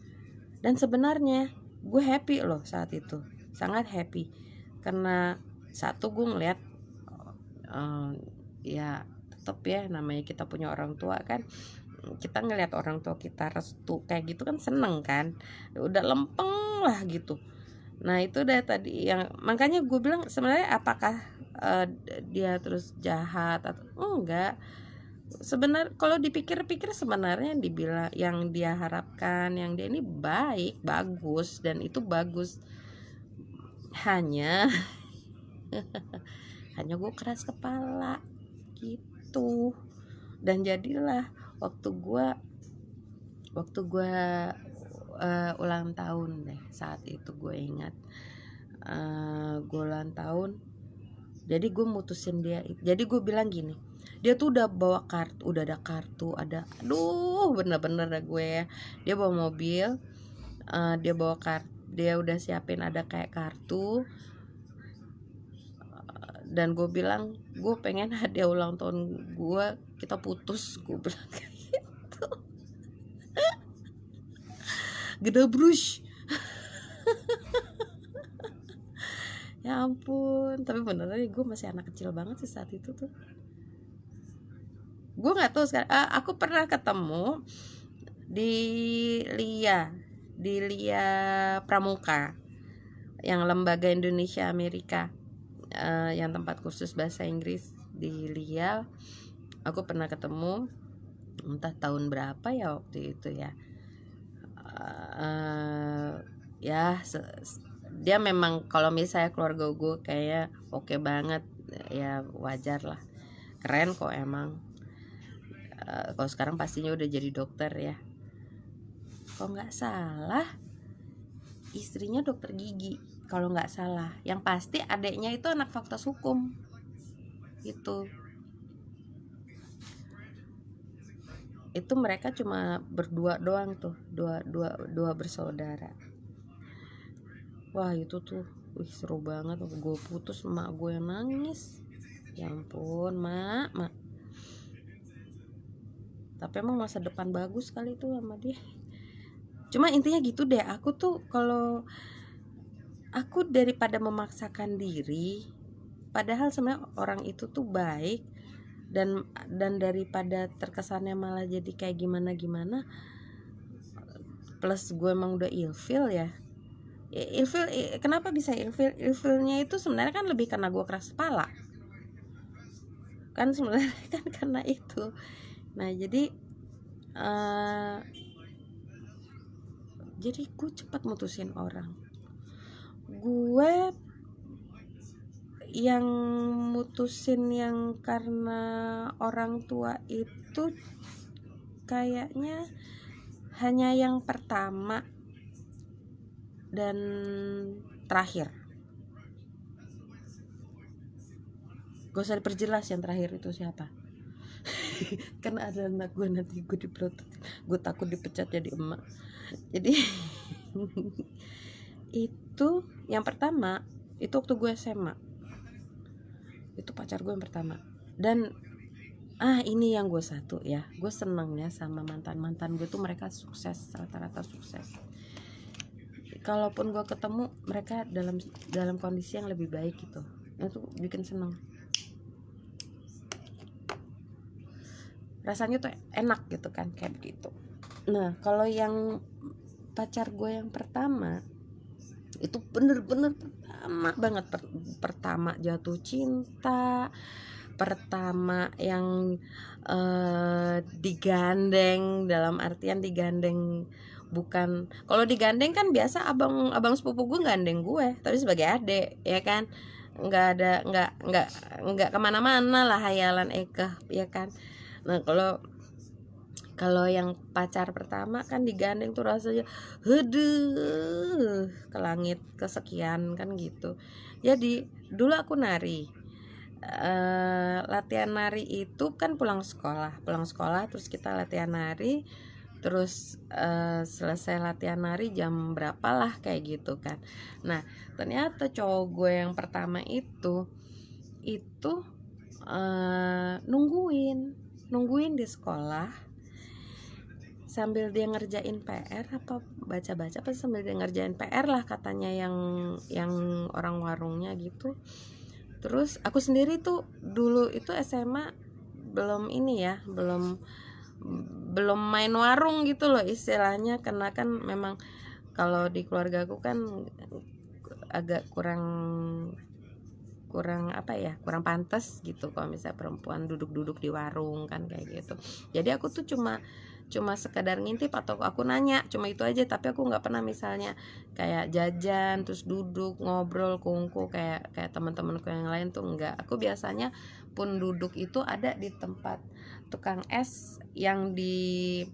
Dan sebenarnya gue happy loh saat itu, sangat happy, karena satu gue ngeliat ya tetap ya namanya kita punya orang tua kan, kita ngelihat orang tua kita restu kayak gitu kan seneng kan, udah lempeng lah gitu. Nah itu udah tadi yang makanya gue bilang sebenarnya apakah dia terus jahat atau enggak. Sebenarnya kalau dipikir-pikir sebenarnya dibilang yang dia harapkan, yang dia ini baik, bagus, dan itu bagus. Hanya gue keras kepala gitu. Dan jadilah waktu gue ulang tahun deh, saat itu gue ingat gue ulang tahun. Jadi gue mutusin dia, jadi gue bilang gini, dia tuh udah bawa kartu, udah ada kartu, ada, aduh bener-bener dah gue ya, dia bawa mobil, dia bawa kartu, dia udah siapin ada kayak kartu, dan gue bilang gue pengen hadiah ulang tahun gue kita putus, gue bilang kayak gitu. Gede brush. Ya ampun, tapi beneran gue masih anak kecil banget sih saat itu tuh. Gue nggak tahu sekarang. Aku pernah ketemu di Lia Pramuka, yang lembaga Indonesia Amerika, yang tempat kursus bahasa Inggris di Lia. Aku pernah ketemu, entah tahun berapa ya waktu itu ya. Dia memang kalau misalnya keluarga gue kayak oke banget ya, wajar lah, keren kok emang. Kalau sekarang pastinya udah jadi dokter ya. Kalau nggak salah istrinya dokter gigi kalau nggak salah. Yang pasti adiknya itu anak fakultas hukum gitu. Itu mereka cuma berdua doang tuh, dua bersaudara. Wah itu tuh seru banget. Gue putus, emak gue yang nangis, ya ampun mak. Tapi emang masa depan bagus kali tuh sama dia. Cuma intinya gitu deh, aku tuh kalau aku daripada memaksakan diri, padahal sebenarnya orang itu tuh baik, dan daripada terkesannya malah jadi kayak gimana, plus gue emang udah ilfil ya. Ilfil, kenapa bisa ilfil? Ilfilnya itu sebenarnya kan lebih karena gue keras kepala kan sebenarnya kan karena itu. Nah jadi gue cepat mutusin orang. Gue yang mutusin yang karena orang tua itu kayaknya hanya yang pertama dan terakhir. Gak usah diperjelas yang terakhir itu siapa. Kan ada anak gue, nanti gue diprotes, gue takut dipecat jadi emak. Jadi itu yang pertama itu waktu gue SMA, itu pacar gue yang pertama. Dan ini yang gue satu ya, gue seneng ya sama mantan gue tuh, mereka sukses, rata-rata sukses. Kalaupun gue ketemu mereka dalam kondisi yang lebih baik gitu, itu bikin seneng. Rasanya tuh enak gitu kan, kayak begitu. Nah kalau yang pacar gue yang pertama Itu bener-bener pertama banget, pertama jatuh cinta, pertama yang digandeng, dalam artian digandeng, bukan, kalau digandeng kan biasa abang sepupu gue gandeng gue tapi sebagai adik ya kan, nggak ada nggak kemana-mana lah hayalan Eka ya kan. Nah kalau kalau yang pacar pertama kan digandeng tuh rasanya ke langit kesekian kan gitu. Jadi dulu aku nari, latihan nari itu kan pulang sekolah terus kita latihan nari, terus selesai latihan nari jam berapa lah kayak gitu kan. Nah ternyata cowok gue yang pertama itu nungguin di sekolah sambil dia ngerjain PR apa baca-baca, apa sambil dia ngerjain PR lah katanya yang orang warungnya gitu. Terus aku sendiri tuh dulu itu SMA belum ini ya, belum main warung gitu loh istilahnya, karena kan memang kalau di keluarga aku kan agak kurang apa ya, kurang pantas gitu kalau misalnya perempuan duduk-duduk di warung kan kayak gitu. Jadi aku tuh cuma sekedar ngintip atau aku nanya, cuma itu aja, tapi aku nggak pernah misalnya kayak jajan terus duduk ngobrol kungku kayak teman-temanku yang lain tuh enggak. Aku biasanya pun duduk itu ada di tempat tukang es yang di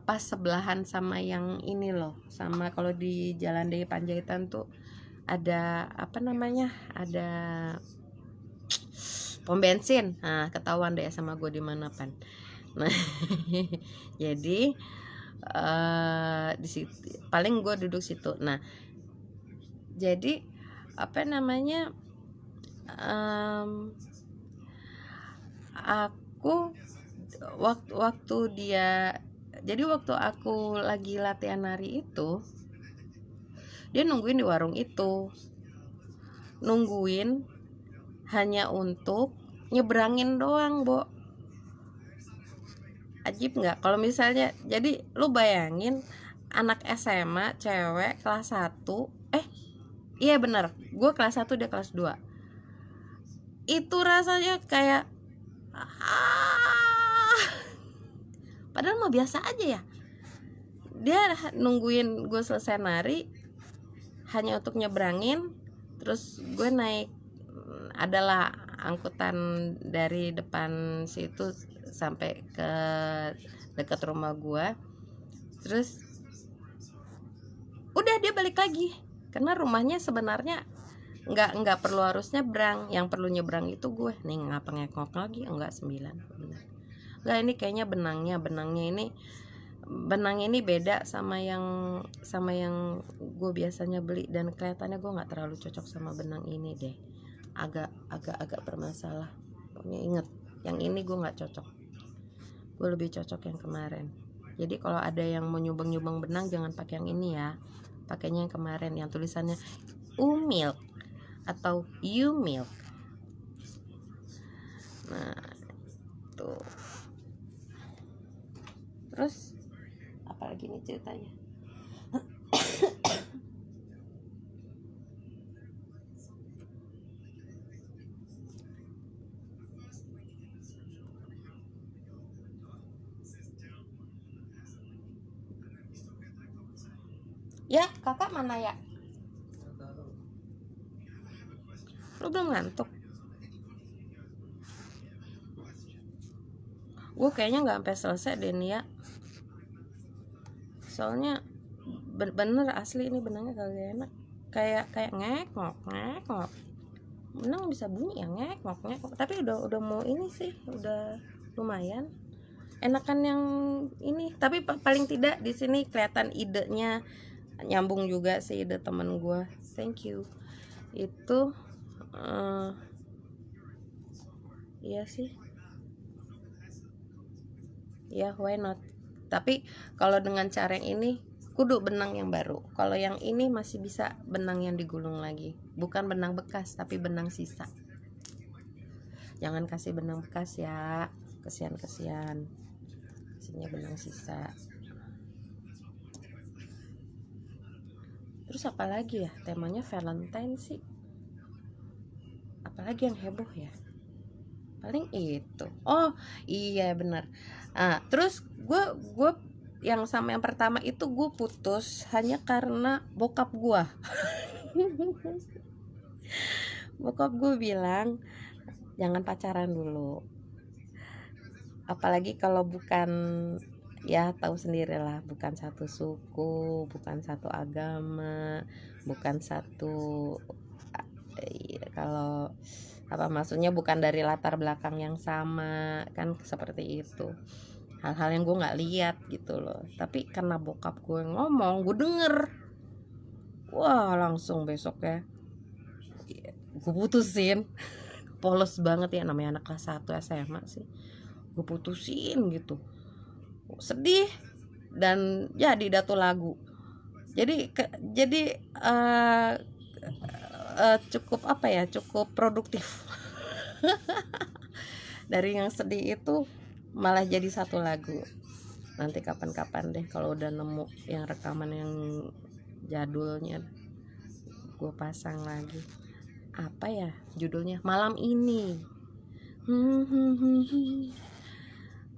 pas sebelahan sama yang ini loh, sama kalau di Jalan Daya Panjaitan tuh ada apa namanya, ada pom bensin. Nah ketahuan deh sama gue di mana pan. Nah jadi di situ paling gue duduk situ. Nah jadi apa namanya, aku waktu dia, jadi waktu aku lagi latihan nari itu dia nungguin di warung itu, nungguin hanya untuk nyebrangin doang, Bo. Ajib nggak kalau misalnya, jadi lu bayangin anak SMA cewek kelas 1, iya bener, gue kelas 1 dia kelas 2, itu rasanya kayak padahal mah biasa aja ya, dia nungguin gue selesai nari hanya untuk nyebrangin, terus gue naik, adalah angkutan dari depan situ sampai ke dekat rumah gue, terus udah dia balik lagi karena rumahnya sebenarnya nggak perlu harus nyebrang, yang perlu nyebrang itu gue nih. Ngapa ngekok lagi, enggak 9 benar. Enggak, ini kayaknya benang ini beda sama yang gue biasanya beli, dan kelihatannya gue nggak terlalu cocok sama benang ini deh, agak bermasalah. Ingat yang ini gue nggak cocok, gue lebih cocok yang kemarin. Jadi kalau ada yang mau nyumbang benang jangan pakai yang ini ya, pakainya yang kemarin yang tulisannya Umilk atau You Milk. Nah tuh, terus apalagi nih ceritanya. Ya kakak mana ya, lu belum ngantuk? Gue kayaknya nggak sampai selesai deh nih ya, soalnya bener asli ini benangnya kagak enak, kayak ngekok benang bisa bunyi ya ngekok, tapi udah mau ini sih, udah lumayan enakan yang ini. Tapi paling tidak di sini kelihatan idenya nyambung juga sih, ide temen gue, thank you itu. Iya sih ya, why not. Tapi kalau dengan cara yang ini kudu benang yang baru, kalau yang ini masih bisa benang yang digulung lagi, bukan benang bekas tapi benang sisa. Jangan kasih benang bekas ya, kesian kasihnya benang sisa. Terus apalagi ya, temanya Valentine sih, apalagi yang heboh ya, paling itu. Oh iya benar. Terus gue yang sama yang pertama itu gue putus hanya karena bokap gue. Bokap gue bilang jangan pacaran dulu, apalagi kalau bukan, ya tahu sendirilah, bukan satu suku, bukan satu agama, bukan satu kalau apa maksudnya, bukan dari latar belakang yang sama kan, seperti itu. Hal-hal yang gue nggak lihat gitu loh, tapi karena bokap gue ngomong, gue denger, wah langsung besok ya gue putusin. Polos banget ya, namanya anak kelas 1 SMA sih, gue putusin gitu, sedih. Dan jadi dah tuh lagu, jadi cukup apa ya, cukup produktif. Dari yang sedih itu malah jadi satu lagu. Nanti kapan-kapan deh kalau udah nemu yang rekaman yang jadulnya, gue pasang lagi. Apa ya judulnya, Malam Ini.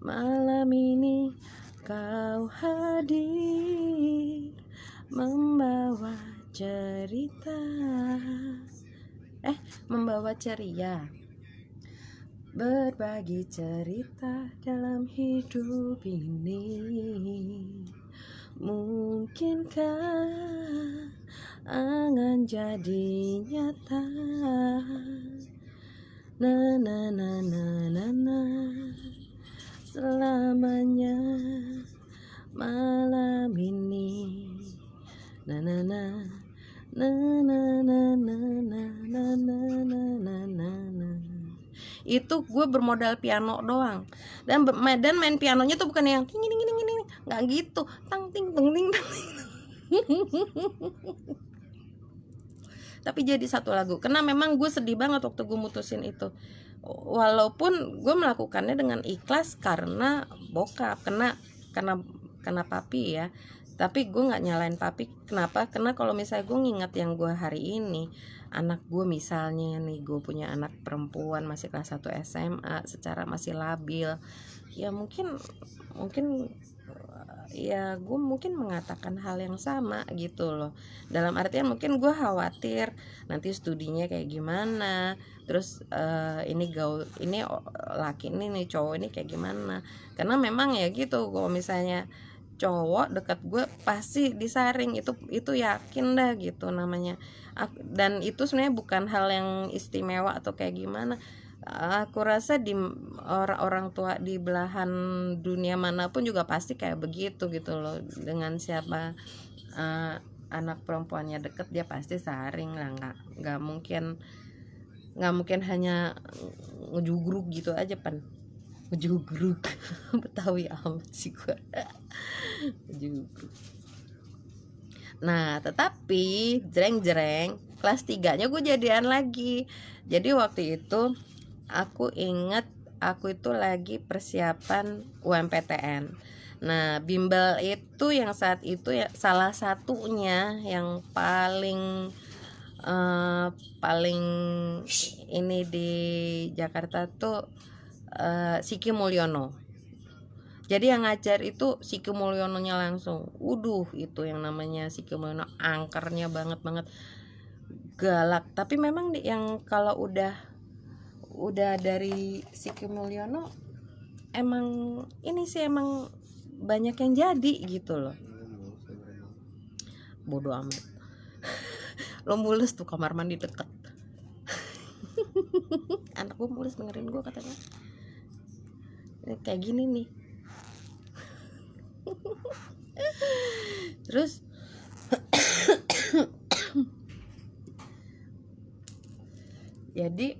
Malam ini kau hadir membawa cerita, membawa ceria, berbagi cerita dalam hidup ini. Mungkinkah angan jadi nyata? Na na na na na na, selamanya malam ini. Na na na na na na na na na na na na. Itu gue bermodal piano doang, dan main pianonya tuh bukan yang ting ting ting ting, nggak gitu, tang ting tung ting tang. Tapi jadi satu lagu, karena memang gue sedih banget waktu gue mutusin itu. Walaupun gue melakukannya dengan ikhlas karena bokap, karena papi ya. Tapi gue nggak nyalain papi. Kenapa? Karena kalau misalnya gue ngingat yang gue hari ini, anak gue misalnya nih, gue punya anak perempuan masih kelas 1 SMA, secara masih labil, ya mungkin ya gue mungkin mengatakan hal yang sama gitu loh. Dalam artian mungkin gue khawatir nanti studinya kayak gimana, terus ini laki ini nih, cowok ini kayak gimana. Karena memang ya gitu, kalau misalnya cowok dekat gue pasti disaring, itu yakin dah gitu namanya. Dan itu sebenarnya bukan hal yang istimewa atau kayak gimana. Aku rasa di orang tua di belahan dunia manapun juga pasti kayak begitu gitu loh. Dengan siapa anak perempuannya deket, dia pasti saring lah, nggak mungkin hanya ngejugruk gitu aja pan. Ngejugruk Betawi amat sih gue. Ngejugruk. Nah tetapi jreng kelas 3-nya gue jadian lagi. Jadi waktu itu aku inget, aku itu lagi persiapan UMPTN. Nah bimbel itu yang saat itu ya salah satunya yang paling ini di Jakarta tuh Siki Mulyono. Jadi yang ngajar itu Siki Mulyononya langsung. Itu yang namanya Siki Mulyono, angkernya banget galak. Tapi memang yang kalau udah dari Siki Mulyono emang ini sih, emang banyak yang jadi gitu loh. Bodoh amat. Lo mulus tuh, kamar mandi deket. Anak gue mulus dengerin gue katanya. Kayak gini nih. Terus jadi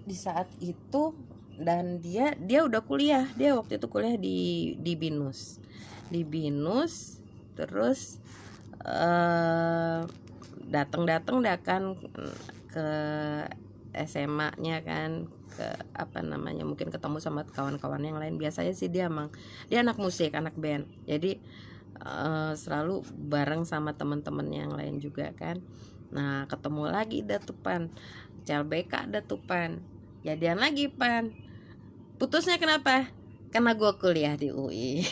di saat itu, dan dia udah kuliah, dia waktu itu kuliah di BINUS. Terus datang dah kan ke SMA-nya kan, ke apa namanya, mungkin ketemu sama kawan-kawan yang lain. Biasanya sih dia anak musik, anak band. Jadi selalu bareng sama teman-teman yang lain juga kan. Nah ketemu lagi dah tuh Pan, CLBK dah tuh Pan, jadian lagi Pan. Putusnya kenapa? Karena gue kuliah di UI.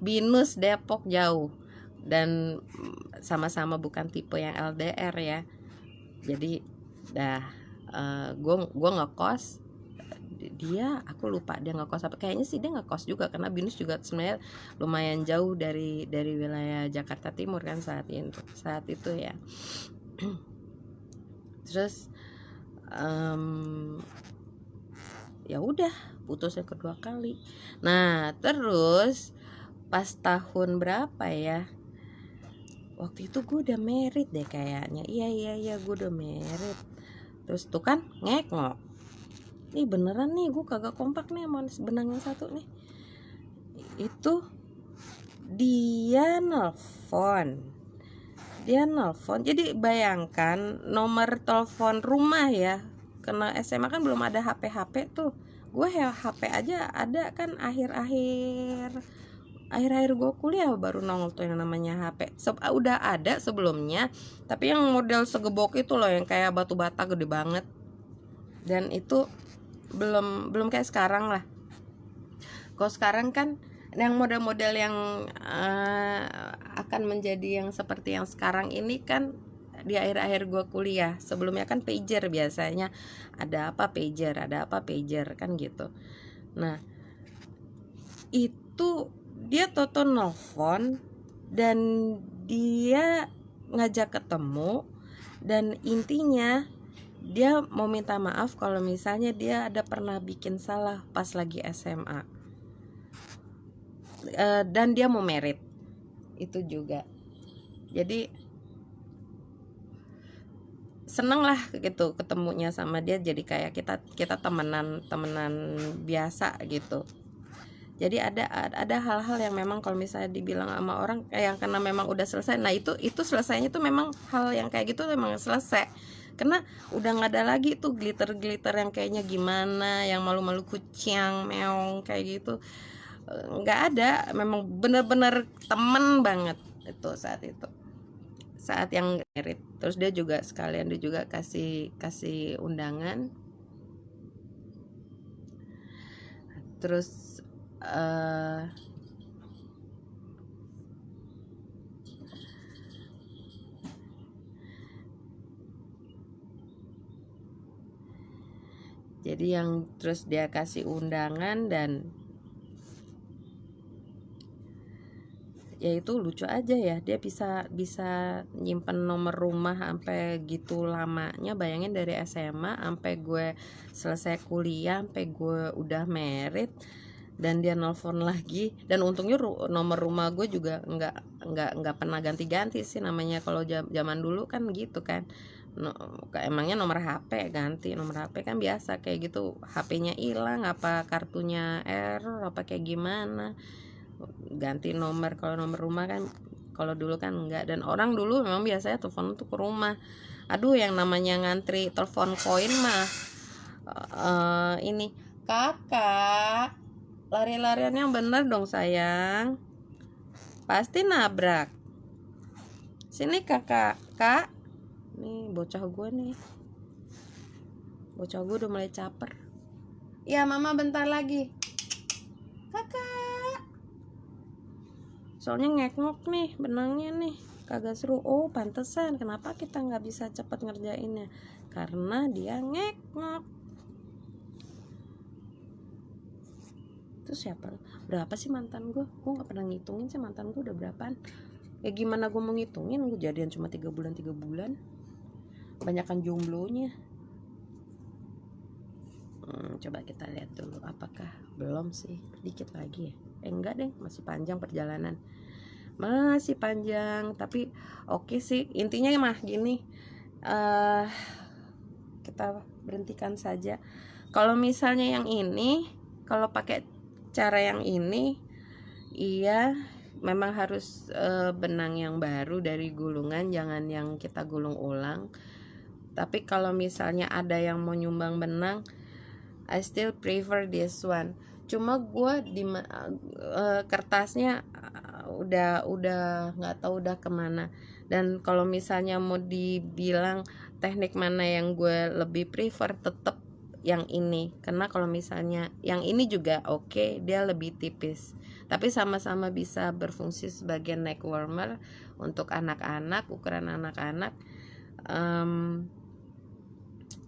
Binus Depok jauh, dan sama-sama bukan tipe yang LDR ya. Jadi dah gue ngekos, dia aku lupa dia ngekos apa, kayaknya sih dia ngekos juga karena Binus juga sebenarnya lumayan jauh dari wilayah Jakarta Timur kan saat itu ya. Terus ya udah putus yang kedua kali. Nah terus pas tahun berapa ya, waktu itu gue udah married deh kayaknya. Iya gue udah married. Terus tuh kan ngekngok, nih beneran nih gue kagak kompak nih sama benang yang satu nih. Itu dia nelfon, jadi bayangkan nomor telepon rumah ya, karena SMA kan belum ada HP tuh. Gue ya HP aja ada kan akhir-akhir gue kuliah baru nongol tuh yang namanya HP. Udah ada sebelumnya, tapi yang model segebok itu loh, yang kayak batu bata gede banget. Dan itu belum kayak sekarang lah. Kalau sekarang kan yang model-model yang akan menjadi yang seperti yang sekarang ini kan di akhir-akhir gue kuliah. Sebelumnya kan pager biasanya, ada apa pager kan gitu. Nah itu dia toto nelfon dan dia ngajak ketemu, dan intinya dia mau minta maaf kalau misalnya dia ada pernah bikin salah pas lagi SMA. Dan dia mau merit itu juga. Jadi seneng lah gitu ketemunya sama dia, jadi kayak kita temenan biasa gitu. Jadi ada hal-hal yang memang kalau misalnya dibilang sama orang kayak karena memang udah selesai. Nah itu selesainya tuh memang hal yang kayak gitu memang selesai, karena udah nggak ada lagi tuh glitter yang kayaknya gimana, yang malu-malu kucing meong kayak gitu. Nggak ada, memang bener-bener temen banget itu saat yang merit. Terus dia juga sekalian kasih undangan. Terus jadi yang terus dia kasih undangan, dan ya itu lucu aja ya, dia bisa nyimpen nomor rumah sampai gitu lamanya. Bayangin dari SMA sampai gue selesai kuliah, sampai gue udah married, dan dia nelpon lagi. Dan untungnya nomor rumah gue juga nggak pernah ganti-ganti sih namanya. Kalau zaman dulu kan gitu kan, emangnya nomor HP ganti nomor HP kan biasa kayak gitu, HP-nya hilang apa kartunya error apa kayak gimana, ganti nomor. Kalau nomor rumah kan kalau dulu kan enggak. Dan orang dulu memang biasanya telepon tuh ke rumah. Aduh yang namanya ngantri telepon koin mah ini kakak, lari-larian yang bener dong sayang, pasti nabrak. Sini kakak, nih bocah gue udah mulai caper. Ya mama bentar lagi kakak, soalnya ngekngok nih benangnya nih kagak seru. Oh pantesan kenapa kita nggak bisa cepat ngerjainnya, karena dia ngekngok. Terus siapa, berapa sih mantan gue nggak pernah ngitungin sih mantan gue udah berapaan. Ya gimana gue mau ngitungin, gue jadian cuma 3 bulan, banyakan jomblonya. Coba kita lihat dulu apakah belum sih, dikit lagi ya. Enggak deh, masih panjang perjalanan, masih panjang. Tapi oke sih, intinya mah gini, kita berhentikan saja. Kalau misalnya yang ini, kalau pakai cara yang ini, iya memang harus benang yang baru dari gulungan, jangan yang kita gulung ulang. Tapi kalau misalnya ada yang mau nyumbang benang, I still prefer this one. cuma gue di kertasnya udah nggak tahu udah kemana. Dan kalau misalnya mau dibilang teknik mana yang gue lebih prefer, tetap yang ini, karena kalau misalnya yang ini juga oke, dia lebih tipis tapi sama-sama bisa berfungsi sebagai neck warmer untuk anak-anak, ukuran anak-anak,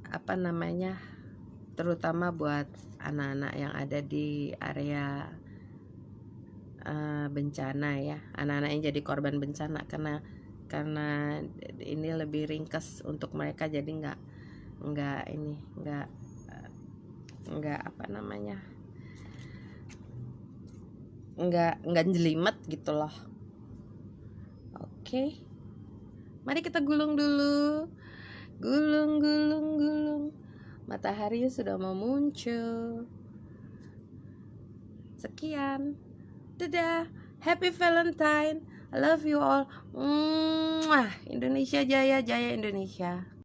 apa namanya, terutama buat anak-anak yang ada di area bencana ya, anak-anak yang jadi korban bencana, karena ini lebih ringkes untuk mereka, jadi nggak apa namanya, nggak jelimet gitu loh. Oke, mari kita gulung dulu, gulung, matahari sudah mau muncul. Sekian, dadah, happy Valentine, I love you all. Indonesia jaya, jaya Indonesia.